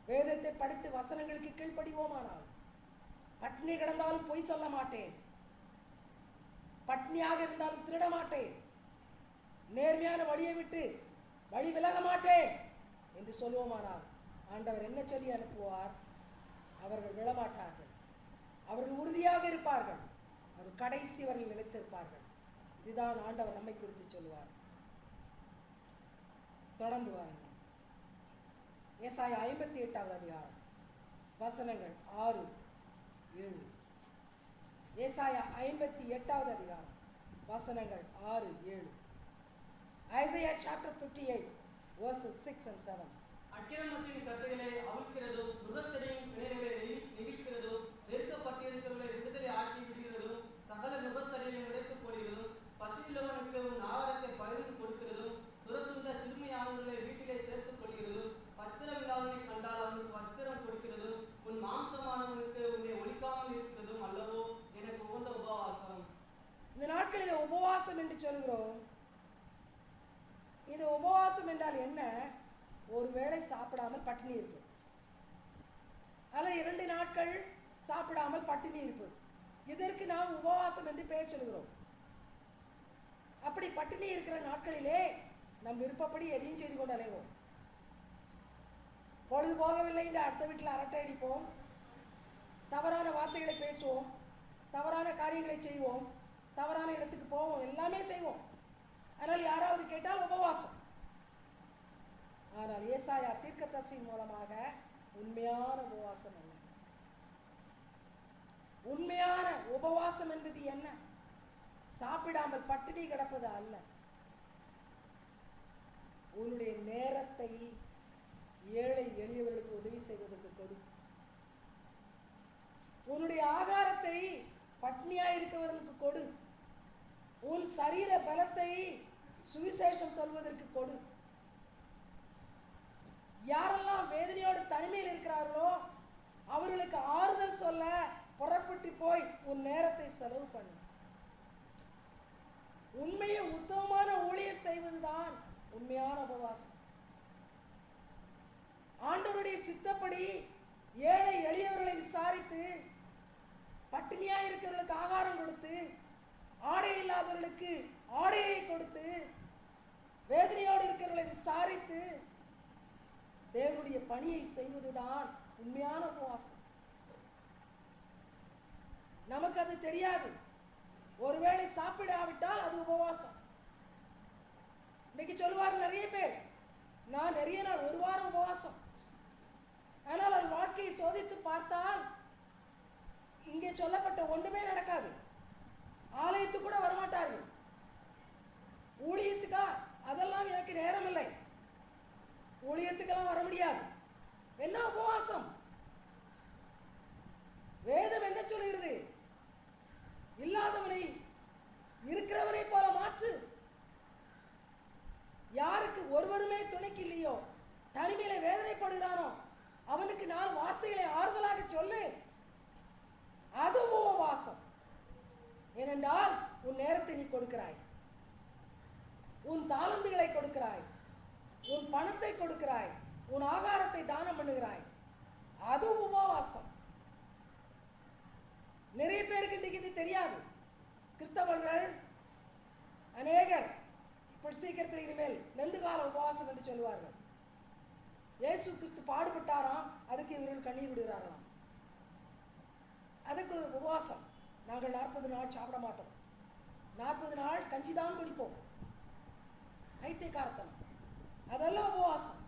வேதத்தை படித்து வசனங்களுக்கு கீழ்ப்படிவோமானால், பட்னி கிடந்தாலும் பொய் சொல்ல மாட்டேன், பட்னியாக இருந்தாலும் திருட மாட்டேன், நேர்மையான வழியை விட்டு வழி விலக மாட்டேன் என்று சொல்லுவோமானால், ஆண்டவர் என்ன சொல்லி அனுப்புவார்? அவர்கள் விழமாட்டார்கள், அவர்கள் உறுதியாக இருப்பார்கள், அவர் கடைசி வரை நிலைத்திருப்பார்கள். இதுதான் ஆண்டவர் நம்மை குறித்து சொல்லுவார். தொடர்ந்து வாருங்கள். ஏசாயா 58ஆவது அதிகாரம் வசனங்கள் 6, 7. ஏசாயா 58வது அதிகாரம் வசனங்கள் 6, 7. Isaiah chapter 58 verses 6 and 7. அக்கிரமத்தின் கட்டுகளை அவிழ்க்கிறதும் நுகத்தடியின் பிணைகளை நெகிழ்க்கிறதும் நெருக்கப்பட்டிருக்கிறவர்களை விடுதலை ஆக்கி விடுகிறதும் சகல நுகத்தடியையும் உடைத்து போடுகிறதும் பசியுள்ளவனுக்கு உன் ஆகாரத்தை பகிர்ந்து கொடுக்கிறதும் துரத்துண்ட சிறுமையானவர்களை வீட்டிலே சேர்த்துக் கொள்கிறதும் வஸ்திரமில்லாதவனை கண்டால் அவனுக்கு வஸ்திரம் கொடுக்கிறதும் உன் மாம்சமானவனுக்கு உன்னை ஒழிக்காமல் இருக்கிறதும் அல்லவோ எனக்கு உகந்த உபவாசம். இந்த நாட்களில் உபவாசம் என்று சொல்கிறோம். இது உபவாசம் என்றால் என்ன? ஒருவேளை சாப்பிடாமல் பட்டினி இருப்பது, அல்ல 2 நாட்கள் சாப்பிடாமல் பட்டினி இருப்பது, இதற்கு நாம் உபவாசம் என்று பெயர் சொல்கிறோம். அப்படி பட்டினி இருக்கிற நாட்களிலே நம் விருப்பப்படி எதையும் செய்து கொண்டு அலைவோம். பொழுது போகவில்லை என்று அடுத்த வீட்டில் அரட்டை அடிப்போம், தவறான வார்த்தைகளை பேசுவோம், தவறான காரியங்களை செய்வோம், தவறான இடத்துக்கு போவோம், எல்லாமே செய்வோம். ஆனால் யாராவது கேட்டால் உபவாசம். ஆனால் ஏசாயா தீர்க்கதரிசியின் மூலமாக உண்மையான உபவாசம் என்ன? உண்மையான உபவாசம் என்பது என்ன? சாப்பிடாமல் பட்டினி கிடப்பது அல்ல. உன்னுடைய நேரத்தை ஏழை எளியவர்களுக்கு உதவி செய்வதற்கு கொடு. உன்னுடைய ஆகாரத்தை பட்னியாயிருக்கிறவர்களுக்கு கொடு. உன் சரீர பலத்தை சுவிசேஷம் சொல்வதற்கு கொடு. யாரெல்லாம் வேதனையோடு தனிமையில் இருக்கிறார்களோ அவர்களுக்கு ஆறுதல் சொல்ல புறப்பட்டு போய் உன் நேரத்தை செலவு பண்ணு. உண்மையை உத்தமமான ஊழியம் செய்வதுதான் உண்மையான உபவாசம். ஆண்டவருடைய சித்தப்படி ஏழை எளியவர்களை விசாரித்து, பட்டினியா இருக்கிறவர்களுக்கு ஆகாரம் கொடுத்து, ஆடை இல்லாதவர்களுக்கு ஆடையை கொடுத்து, வேதனையோடு இருக்கிறவர்களை விசாரித்து தேவனுடைய பணியை செய்வதுதான் உண்மையான உபவாசம். நமக்கு அது தெரியாது. ஒருவேளை சாப்பிடாவிட்டால் அது உபவாசம். இன்னைக்கு சொல்லுவார் நிறைய பேர், நான் நிறைய நாள் 1 வாரம் உபவாசம். ஆனால் அது வாழ்க்கையை சோதித்து பார்த்தால் இங்கே சொல்லப்பட்ட ஒன்றுமே நடக்காது. ஆலயத்துக்கு கூட வரமாட்டார்கள். ஊழியத்துக்கா? அதெல்லாம் எனக்கு நேரம் இல்லை, ஊழியத்துக்கெல்லாம் வர முடியாது. என்ன உபவாசம்? வேதம் என்ன சொல்கிறது? இல்லாதவனை இருக்கிறவனை போல மாற்று. யாருக்கு ஒருவருமே துணைக்கு இல்லையோ, தனிமையில வேதனைப்படுகிறானோ, அவனுக்கு 4 வார்த்தைகளை ஆறுதலாக சொல்லு. அது உபவாசம். ஏனென்றால் உன் நேரத்தை நீ கொடுக்கிறாய், உன் தாளந்துகளை கொடுக்கிறாய், உன் பணத்தை கொடுக்கிறாய், உன் ஆகாரத்தை தானம் பண்ணுகிறாய். அது உபவாசம். நிறைய பேருக்கு இன்னைக்கு இது தெரியாது. கிறிஸ்தவர்கள் அநேகர் இப்படி சீக்கிரத்தில் இனிமேல் நெந்துகால உபவாசம் என்று சொல்வார்கள். இயேசு கிறிஸ்து பாடுபட்டாராம், அதுக்கு இவர்கள் கண்ணீர் விடுகிறார்களாம். அதுக்கு உபவாசம். நாங்கள் 40 நாள் சாப்பிட மாட்டோம், 40 நாள் கஞ்சி தான் குடிப்போம், கைத்தைக்காரத்தனம். அதெல்லாம் உபவாசம்.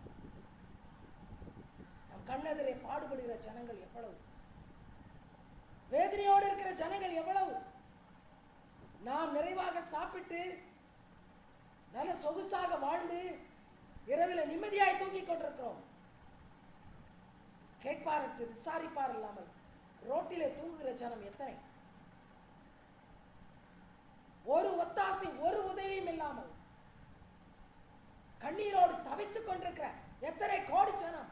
நம் கண்ணெதிரே பாடுபடுகிற ஜனங்கள் எவ்வளவு, வேதனையோடு இருக்கிற ஜனங்கள் எவ்வளவு. நாம் நிறைவாக சாப்பிட்டு நல்ல சொகுசாக வாழ்ந்து இரவில் நிம்மதியாய் தூங்கிக் கொண்டிருக்கிறோம். கேட்பாரற்று விசாரிப்பார் இல்லாமல் ரோட்டிலே தூங்குகிற ஜனம் எத்தனை. ஒரு ஒத்தாசை, ஒரு உதவியும் இல்லாமல் கண்ணீரோடு தவித்துக் கொண்டிருக்கிற எத்தனை கோடி ஜனம்.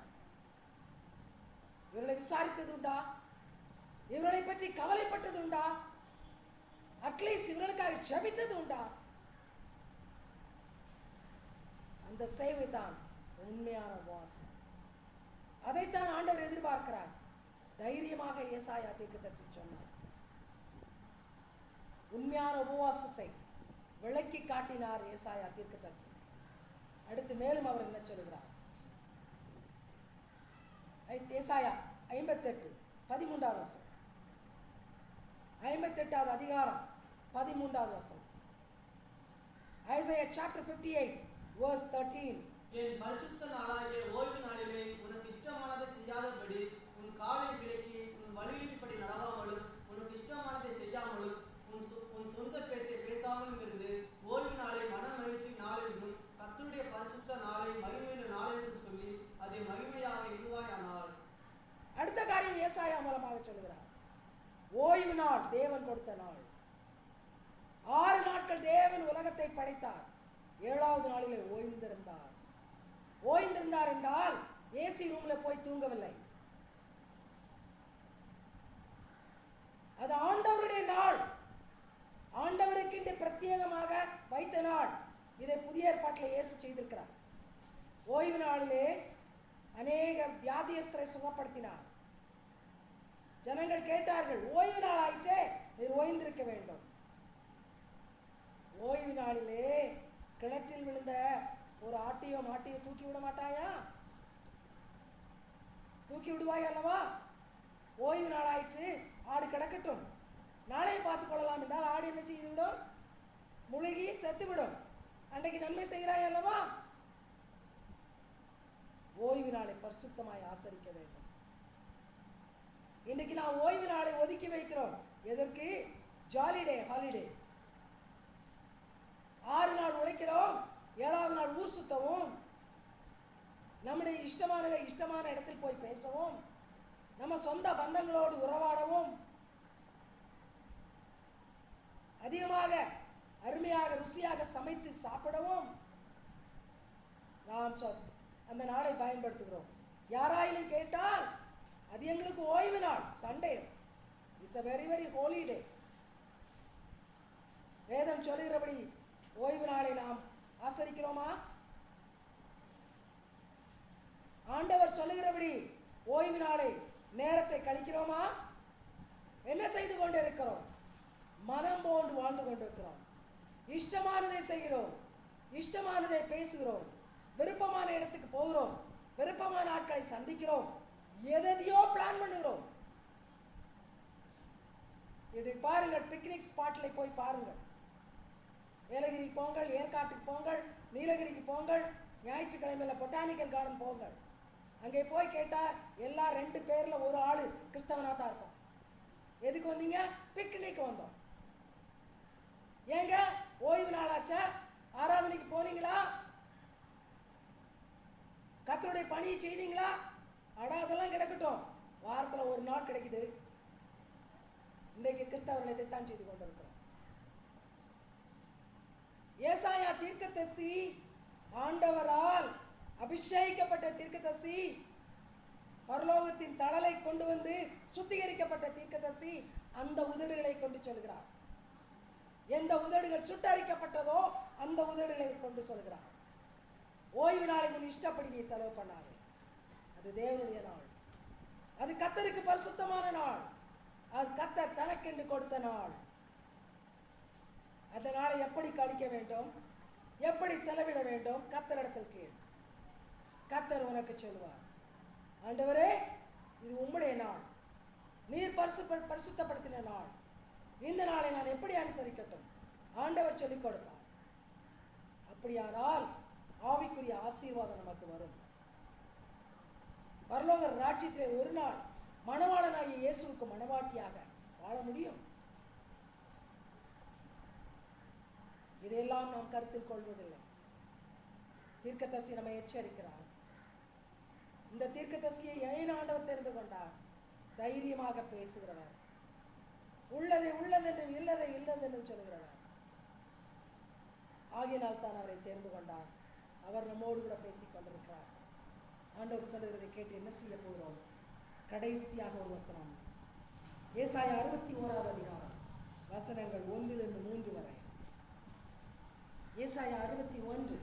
இவர்களை விசாரித்தது உண்டா? இவர்களை பற்றி கவலைப்பட்டது உண்டா? அட்லீஸ்ட் இவர்களுக்காக ஜெபித்தது உண்டா? அந்த சேவை தான் உண்மையான உபவாசம். அதைத்தான் ஆண்டவர் எதிர்பார்க்கிறார். தைரியமாக ஏசாயா தீர்க்கதரிசி சொன்னார். உண்மையான உபவாசத்தை விளக்கி காட்டினார் ஏசாயா தீர்க்கதரிசி. அடுத்து மேலும் அவர் என்ன சொல்கிறார்? ஏசாயா 58 13வது வசனம். 58வது அதிகாரம் 13வது வசனம். Isaiah chapter 58 verse 13. என் பரிசுத்த நாளாகிய ஓய்வு நாளிலே உனக்கு இஷ்டமானதை செய்யாதபடி உன் காலை விலக்கி உன் வழியின்படி நடவாமலும் உனக்கு இஷ்டமானதை செய்யாமலும் அடுத்த காரியம் ஏசாயா மூலமாக சொல்லுகிறார். ஓய்வு நாள் தேவன் கொடுத்த நாள். 6 நாட்கள் தேவன் உலகத்தை படைத்தார். 7வது நாளிலே ஓய்ந்திருந்தார். ஓய்ந்திருந்தார் என்றால் ஏசி ரூம்ல போய் தூங்கவில்லை. அது ஆண்டவருடைய நாள், ஆண்டவருக்கு இன்று பிரத்யேகமாக வைத்த நாள். இதை புதிய ஏற்பாட்டில் இயேசு செய்திருக்கிறார். ஓய்வு நாளிலே அநேக வியாதியஸ்தரை சுகப்படுத்தினார். ஜனங்கள் கேட்டார்கள், ஓய்வு நாள் ஆயிட்டே, இது ஓய்ந்திருக்க வேண்டும். ஓய்வு நாளிலே கிணற்றில் விழுந்த ஒரு ஆட்டையோ மாட்டையோ தூக்கி விட மாட்டாயா? தூக்கி விடுவாய் அல்லவா? ஓய்வு நாள் ஆயிற்று, ஆடு கிடக்கட்டும், நாளையே பார்த்துக் கொள்ளலாம் என்றால் ஆடு என்ன செய்து விடும்? முழுகி செத்துவிடும். அன்றைக்கு நன்மை செய்கிறாய் அல்லவா? ஓய்வு நாளை பரிசுத்தமாய் ஆசரிக்க வேண்டும். இன்னைக்கு நாம் ஓய்வு நாளை ஒதுக்கி வைக்கிறோம். எதற்கு? ஜாலிடே, ஹாலிடே. 6 நாள் உழைக்கிறோம், 7வது நாள் ஊர் சுத்தவும், நம்முடைய இஷ்டமானதை இஷ்டமான இடத்தில் போய் பேசவும், நம்ம சொந்த பந்தங்களோடு உறவாடவும், அதிகமாக அருமையாக ருசியாக சமைத்து சாப்பிடவும் நாம் அந்த நாளை பயன்படுத்துகிறோம். யாராயிலும் கேட்டால் அது எங்களுக்கு ஓய்வு நாள், Sunday. It's a very very holy day. வேதம் சொல்லுகிறபடி ஓய்வு நாளை நாம் ஆசரிக்கிறோமா? ஆண்டவர் சொல்லுகிறபடி ஓய்வு நாளை நேரத்தை கழிக்கிறோமா? என்ன செய்து கொண்டிருக்கிறோம்? மனம் போன்று வாழ்ந்து கொண்டிருக்கிறோம். இஷ்டமானதை செய்கிறோம், இஷ்டமானதை பேசுகிறோம், விருப்பமான இடத்துக்கு போகிறோம், விருப்பமான ஆட்களை சந்திக்கிறோம், எதையோ பிளான் பண்ணுகிறோம். இதை பாருங்கள், பிக்னிக் ஸ்பாட்ல போய் பாருங்கள். ஏலகிரி போங்கள், ஏற்காட்டுக்கு போங்கள், நீலகிரிக்கு போங்கள், ஞாயிற்றுக்கிழமையில பொட்டானிக்கல் கார்டன் போங்கள். அங்கே போய் கேட்டால் எல்லாம் 2 பேர்ல ஒரு ஆளு கிறிஸ்தவனா தான் இருக்கும். எதுக்கு வந்தீங்க? பிக்னிக் வந்தோம். ஏங்க ஓய்வு நாளாச்சா? ஆராதனைக்கு போனீங்களா? கர்த்தருடைய பணியை செய்தீங்களா? அதெல்லாம் கிடக்கட்டும், வாரத்தில் ஒரு நாள் கிடைக்குது. இன்றைக்கு கிறிஸ்தவர்கள் இதைத்தான் செய்து கொண்டிருக்கிறோம். ஏசாயா தீர்க்கதரிசி, ஆண்டவரால் அபிஷேகிக்கப்பட்ட தீர்க்கதரிசி, பரலோகத்தின் தழலை கொண்டு வந்து சுத்திகரிக்கப்பட்ட தீர்க்கதரிசி அந்த உதடுகளை கொண்டு சொல்கிறார். எந்த உதடுகள் சுட்டரிக்கப்பட்டதோ அந்த உதடுகளை கொண்டு சொல்கிறார். ஓய்வு நாளை உன் இஷ்டப்படி நீ செலவு பண்ணாதே, அது தேவனுடைய நாள், அது கர்த்தருக்கு பரிசுத்தமான நாள், அது கர்த்தர் தனக்கென்று கொடுத்த நாள். அந்த நாளை எப்படி கழிக்க வேண்டும், எப்படி செலவிட வேண்டும், கர்த்தரிடத்தில் கேள். கர்த்தர் உனக்கு சொல்லுவார். ஆண்டவரே, இது உம்முடைய நாள், நீர் பரிசுத்தப்படுத்தின நாள், இந்த நாளை நான் எப்படி அனுசரிக்கட்டும்? ஆண்டவர் சொல்லிக் கொடுப்பார். அப்படியானால் ஆவிக்குரிய ஆசீர்வாதம் நமக்கு வரும். பரலோக ராஜ்யத்திலே ஒரு நாள் மணவாளனாகிய இயேசுவுக்கு மணவாட்டியாக வாழ முடியும். இதையெல்லாம் நாம் கருத்தில் கொள்வதில்லை. தீர்க்கதரிசி நம்மை எச்சரிக்கிறார். இந்த தீர்க்கதரிசியை ஏன் ஆண்டவர் தெரிந்து கொண்டார்? தைரியமாக பேசுகிறவர், உள்ளதை உள்ளதென்றும் இல்லதை இல்லதென்றும் சொல்கிறவர். ஆகினால் தான் அவரை தெரிந்து கொண்டார். அவர் நம்மோடு கூட பேசிக் கொண்டிருக்கிறார். ஆண்டவர் சொல்லுகிறதை கேட்டு என்ன செய்ய போகிறோம்? கடைசியாக ஒரு வசனம், ஏசாயா 61வது அதிகாரம், வசனங்கள் 1-3 வரை. ஏசாயா 61,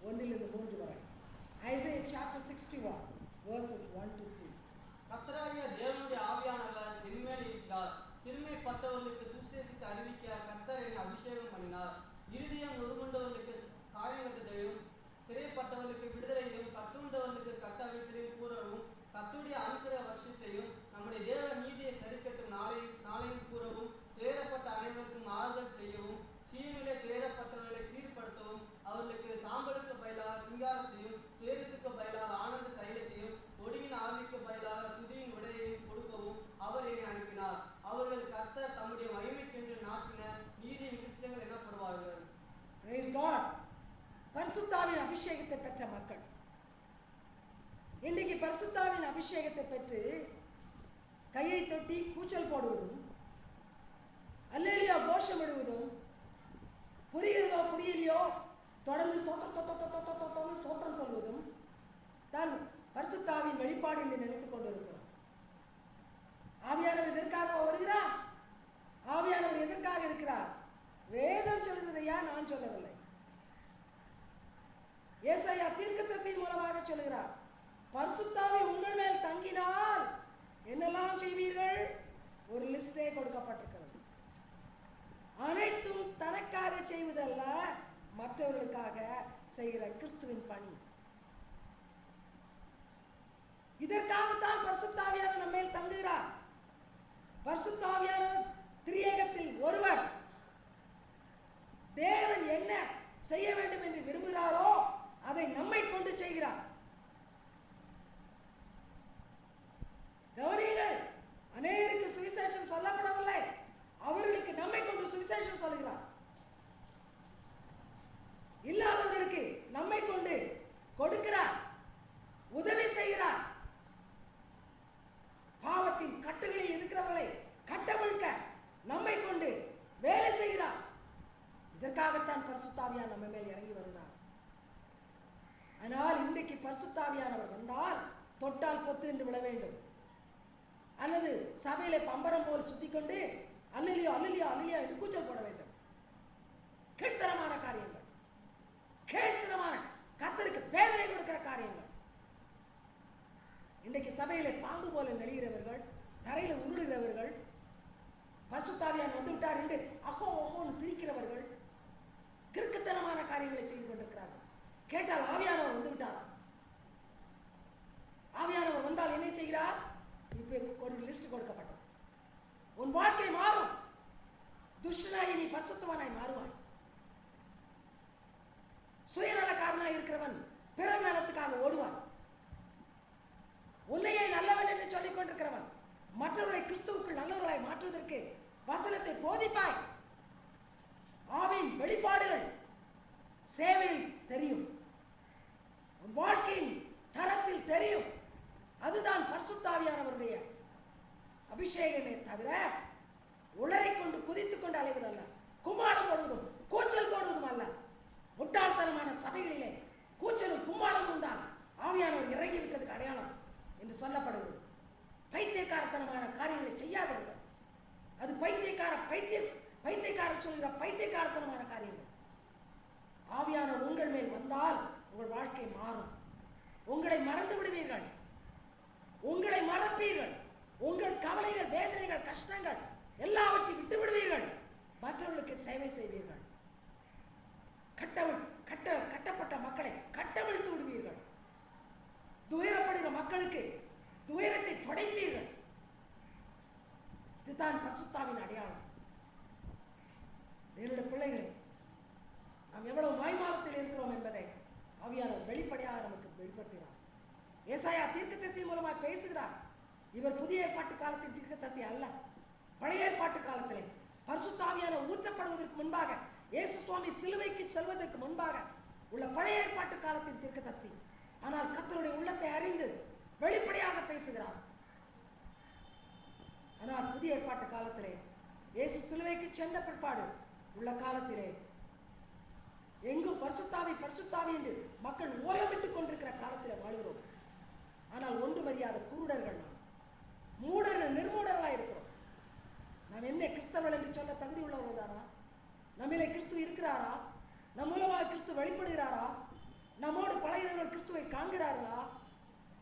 1-3 வரை. Isaiah chapter 61 verses 1-3. கர்த்தராகிய தேவனுடைய ஆவியானவர் என்மேல் இருக்கிறார். சிறுமைப்பட்டவர்களுக்கு சுவிசேஷத்தை அறிவிக்க கர்த்தர் என்னை அபிஷேகம் பண்ணினார். இருதயம் நொறுங்குண்டவர்களுக்கு காயங்கட்டுதலையும், சிறைப்பட்டவர்களுக்கு விடுதலையும், கட்டுண்டவர்களுக்கு கட்டவிழ்த்தலையும் கூறவும், கர்த்தருடைய அனுக்கிரக வருஷத்தையும் நம்முடைய தேவ நீதியை சரிக்கட்டும் நாளையும் கூறவும், துயரப்பட்ட அனைவருக்கும் ஆறுதல் செய்யவும், சீனிலே துயரப்பட்டவர்களை சீர்படுத்தவும், அவர்களுக்கு சாம்பலுக்கு பதிலாக சிங்காரத்தையும், துயரத்துக்கு பதிலாக ஆனந்த தைலத்தையும், ஒடுங்கின ஆவிக்கு பதிலாக துதியின் உடையையும் கொடுக்கவும் அவர் என்னை அனுப்பினார். அவர்கள் கர்த்தர் தம்முடைய மகிமைக்கென்று நாட்டின நீதியின் விருட்சங்கள் எனப்படுவார்கள். Praise God. பரிசுத்தாவின் அபிஷேகத்தை பெற்ற மக்கள், இன்னைக்கு பரிசுத்தாவின் அபிஷேகத்தை பெற்று கையை தொட்டி கூச்சல் போடுவதும், அல்லேலியா கோஷமிடுவதும், புரிகிறதோ புரியலையோ தொடர்ந்து ஸ்தோத்திரம் சொல்வதும் தான் பரிசுத்த ஆவியின் வெளிப்பாடு என்று நினைத்துக் கொண்டிருக்கிறோம். ஆவியானவர் எதற்காக வருகிறார்? ஆவியானவர் எதற்காக இருக்கிறார்? வேதம் சொல்கிறதையா நான் சொல்லவில்லை. ஏசாயா தீர்க்கதரிசியின் மூலமாக சொல்கிறார், பரிசுத்த ஆவி உங்கள் மேல் தங்கினால் என்னெல்லாம் செய்வீர்கள்? ஒரு லிஸ்டே கொடுக்கப்பட்டிருக்கிறது. அனைத்தும் தனக்காக செய்வதல்ல, மற்றவர்களுக்காக செய்கிற கிறிஸ்துவின் பணி. இதற்காகத்தான் பரிசுத்த ஆவியானவர் நம்ம மேல் தங்குகிறார். பரிசுத்த ஆவியானவர் திரியேகத்தில் ஒருவர். தேவன் என்ன செய்ய வேண்டும் என்று விரும்புகிறாரோ அதை நம்மை கொண்டு செய்கிறார். கவனியுங்கள், அநேகருக்கு சுவிசேஷம் சொல்லப்படவில்லை, அவர்களுக்கு நம்மை கொண்டு சுவிசேஷம் சொல்கிறார். இல்லாதவர்களுக்கு நம்மை கொண்டு கொடுக்கிறார், உதவி செய்கிறார். பாவத்தின் கட்டுகளில் இருக்கிறவர்களை கட்டவிழ்க்க நம்மை கொண்டு வேலை செய்கிறார். இதற்காகத்தான் பரிசுத்த ஆவியானவர் நம்ம மேல் இறங்கி வருகிறார். ஆனால் இன்றைக்கு பரிசுத்த ஆவியானவர் வந்தால் தொட்டால் பொத்து என்று விட வேண்டும், அல்லது சபையில பம்பரம் போல் சுத்தி கொண்டு அல்லேலியா அல்லேலியா அல்லேலியா என்று கூச்சல் போட வேண்டும். கீழ்த்தரமான காரியங்கள், கீழ்த்தரமான கர்த்தருக்கு வேதனை கொடுக்கிற காரியங்கள். இன்றைக்கு சபையிலே பாம்பு போல நெளிகிறவர்கள், தரையில உருளுகிறவர்கள், பரிசுத்த ஆவியானவர் வந்து விட்டார் என்று அஹோ ஓஹோன்னு சிரிக்கிறவர்கள், கிறுக்குத்தனமான காரியங்களை செய்து கொண்டிருக்கிறார்கள். கேட்டால் ஆவியானவர் வந்து விட்டாரா? ஆவியானவர் வந்தால் என்ன செய்கிறார்? இப்ப ஒரு லிஸ்ட் கொடுக்கப்பட்டது. உன் வாழ்க்கை மாறும். துஷ்டனாய் நீ பரிசுத்தவானாய் மாறுவாய். சுயநலக்காரனாய் இருக்கிறவன் பிறர் நலத்துக்காக ஓடுவான். உன்னையே நல்லவன் என்று சொல்லிக் கொண்டிருக்கிறவன் மற்றவர்களை கிறிஸ்துவுக்குள் நல்லவர்களாய் மாற்றுவதற்கு வசனத்தை போதிப்பாய். ஆவின் வெளிப்பாடுகள் சேவையில் தெரியும், வாழ்க்கையின் தரத்தில் தெரியும். அதுதான் பரிசுத்த ஆவியானவருடைய அபிஷேகமே தவிர உளறிக் கொண்டு குதித்துக் கொண்டு அலைவதல்ல, கும்மாளம் போடுவதும் கூச்சல் போடுவதும் அல்ல. முட்டாள்தனமான சபைகளிலே கூச்சலும் கும்மாளமும் தான் ஆவியானவர் இறங்கி விட்டதுக்கு அடையாளம் என்று சொல்லப்படுகிறது. பைத்தியக்காரத்தனமான காரியங்களை செய்யாதவர்கள், அது பைத்தியக்காரர் சொல்கிற பைத்தியக்காரத்தனமான காரியங்கள். ஆவியானவர் உங்கள் மேல் வந்தால் உங்கள் வாழ்க்கை மாறும். உங்களை மறந்து விடுவீர்கள், உங்களை மறப்பீர்கள். உங்கள் கவலைகள், வேதனைகள், கஷ்டங்கள் எல்லாவற்றையும் விட்டு விடுவீர்கள். மற்றவர்களுக்கு சேவை செய்வீர்கள். கட்டப்பட்ட மக்களை கட்டவிழ்த்து விடுவீர்கள். துயரப்படுகிற மக்களுக்கு துயரத்தை துடைப்பீர்கள். இதுதான் பரிசுத்தாவின் அடையாளம். என்னுடைய பிள்ளைகளை, நாம் எவ்வளவு மாய்மாலத்தில் இருக்கிறோம் என்பதை ஆவியானவர் வெளிப்படையாக நமக்கு வெளிப்படுத்துகிறார். ஏசாயா தீர்க்கதரிசி மூலமாக பேசுகிறார். இவர் புதிய ஏற்பாட்டு காலத்தின் தீர்க்கதரிசி அல்ல. பழைய ஏற்பாட்டு காலத்திலே பரிசுத்த ஆவியானவர் ஊற்றப்படுவதற்கு முன்பாக, இயேசு சுவாமி சிலுவைக்கு செல்வதற்கு முன்பாக உள்ள பழைய ஏற்பாட்டு காலத்தின் தீர்க்கதரிசி. ஆனால் கர்த்தருடைய உள்ளத்தை அறிந்து வெளிப்படையாக பேசுகிறார். ஆனால் புதிய ஏற்பாட்டு காலத்திலே இயேசு சிலுவைக்கு சென்ற பிற்பாடு உள்ள காலத்திலே எங்கும் பரிசுத்தாவி என்று மக்கள் ஓலமிட்டுக் கொண்டிருக்கிற காலத்தில் வாழ்கிறோம். ஆனால் ஒன்று மரியாத குருடர்கள், நாம் மூடர்கள், நிர்மூடர்களாக இருக்கிறோம். நாம் என்ன கிறிஸ்தவர்கள் என்று சொல்ல தகுதி உள்ளவர்கள் தானா? நம்மிலே கிறிஸ்து இருக்கிறாரா? நம் மூலமாக கிறிஸ்து வெளிப்படுகிறாரா? நம்மோடு பழகிறவர்கள் கிறிஸ்துவை காண்கிறார்களா?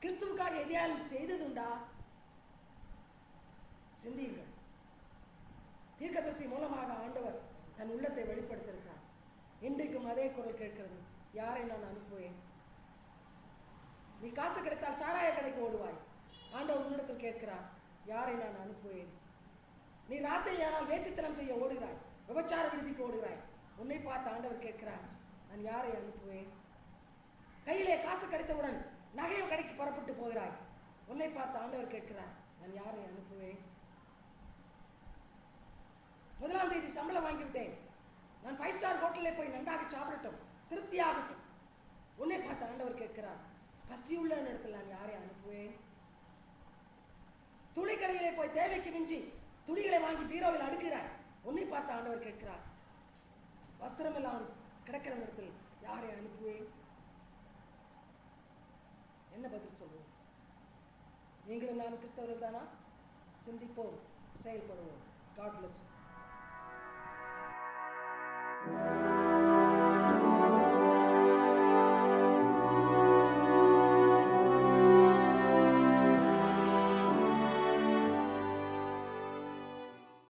கிறிஸ்துவுக்காக எதையாலும் செய்ததுண்டா? சிந்தியுங்கள். தீர்க்கதரிசி மூலமாக ஆண்டவர் தன் உள்ளத்தை வெளிப்படுத்தியிருக்கிறார். இன்றைக்கும் அதே குரல் கேட்கிறது, யாரை நான் அனுப்புவேன்? நீ காசு கிடைத்தால் சாராய கடைக்கு ஓடுவாய். ஆண்டவர் உன்னிடத்தில் கேட்கிறார், யாரை நான் அனுப்புவேன்? நீ ராத்திரியானால் வேசித்தனம் செய்ய ஓடுகிறாய், விபச்சார விடுதிக்கு ஓடுகிறாய். உன்னை பார்த்து ஆண்டவர் கேட்கிறார், நான் யாரை அனுப்புவேன்? கையிலே காசு கிடைத்தவுடன் நகைய கடைக்கு புறப்பட்டு போகிறாய். உன்னை பார்த்து ஆண்டவர் கேட்கிறார், நான் யாரை அனுப்புவேன்? 1ஆம் தேதி சம்பளம் வாங்கிவிட்டேன், நான் 5 ஸ்டார் ஹோட்டலில் போய் நன்றாக சாப்பிடட்டும், திருப்தியாகட்டும். உன்னை பார்த்து ஆண்டவர் கேட்கிறார், பசியுள்ள இடத்தில் நான் யாரை அனுப்புவேன்? துணிக்கடையிலே போய் தேவைக்கு மிஞ்சி துணிகளை வாங்கி பீரோவில் அடுக்கிறாய். உன்னை பார்த்து ஆண்டவர் கேட்கிறார், வஸ்திரம் இல்லாமல் கிடக்கிற இடத்தில் யாரை அனுப்புவேன்? என்ன பதில் சொல்வோம்? நீங்களும் நானும் கிறிஸ்தவர்கள் தானா? சிந்திப்போம், செயல்படுவோம். God bless you.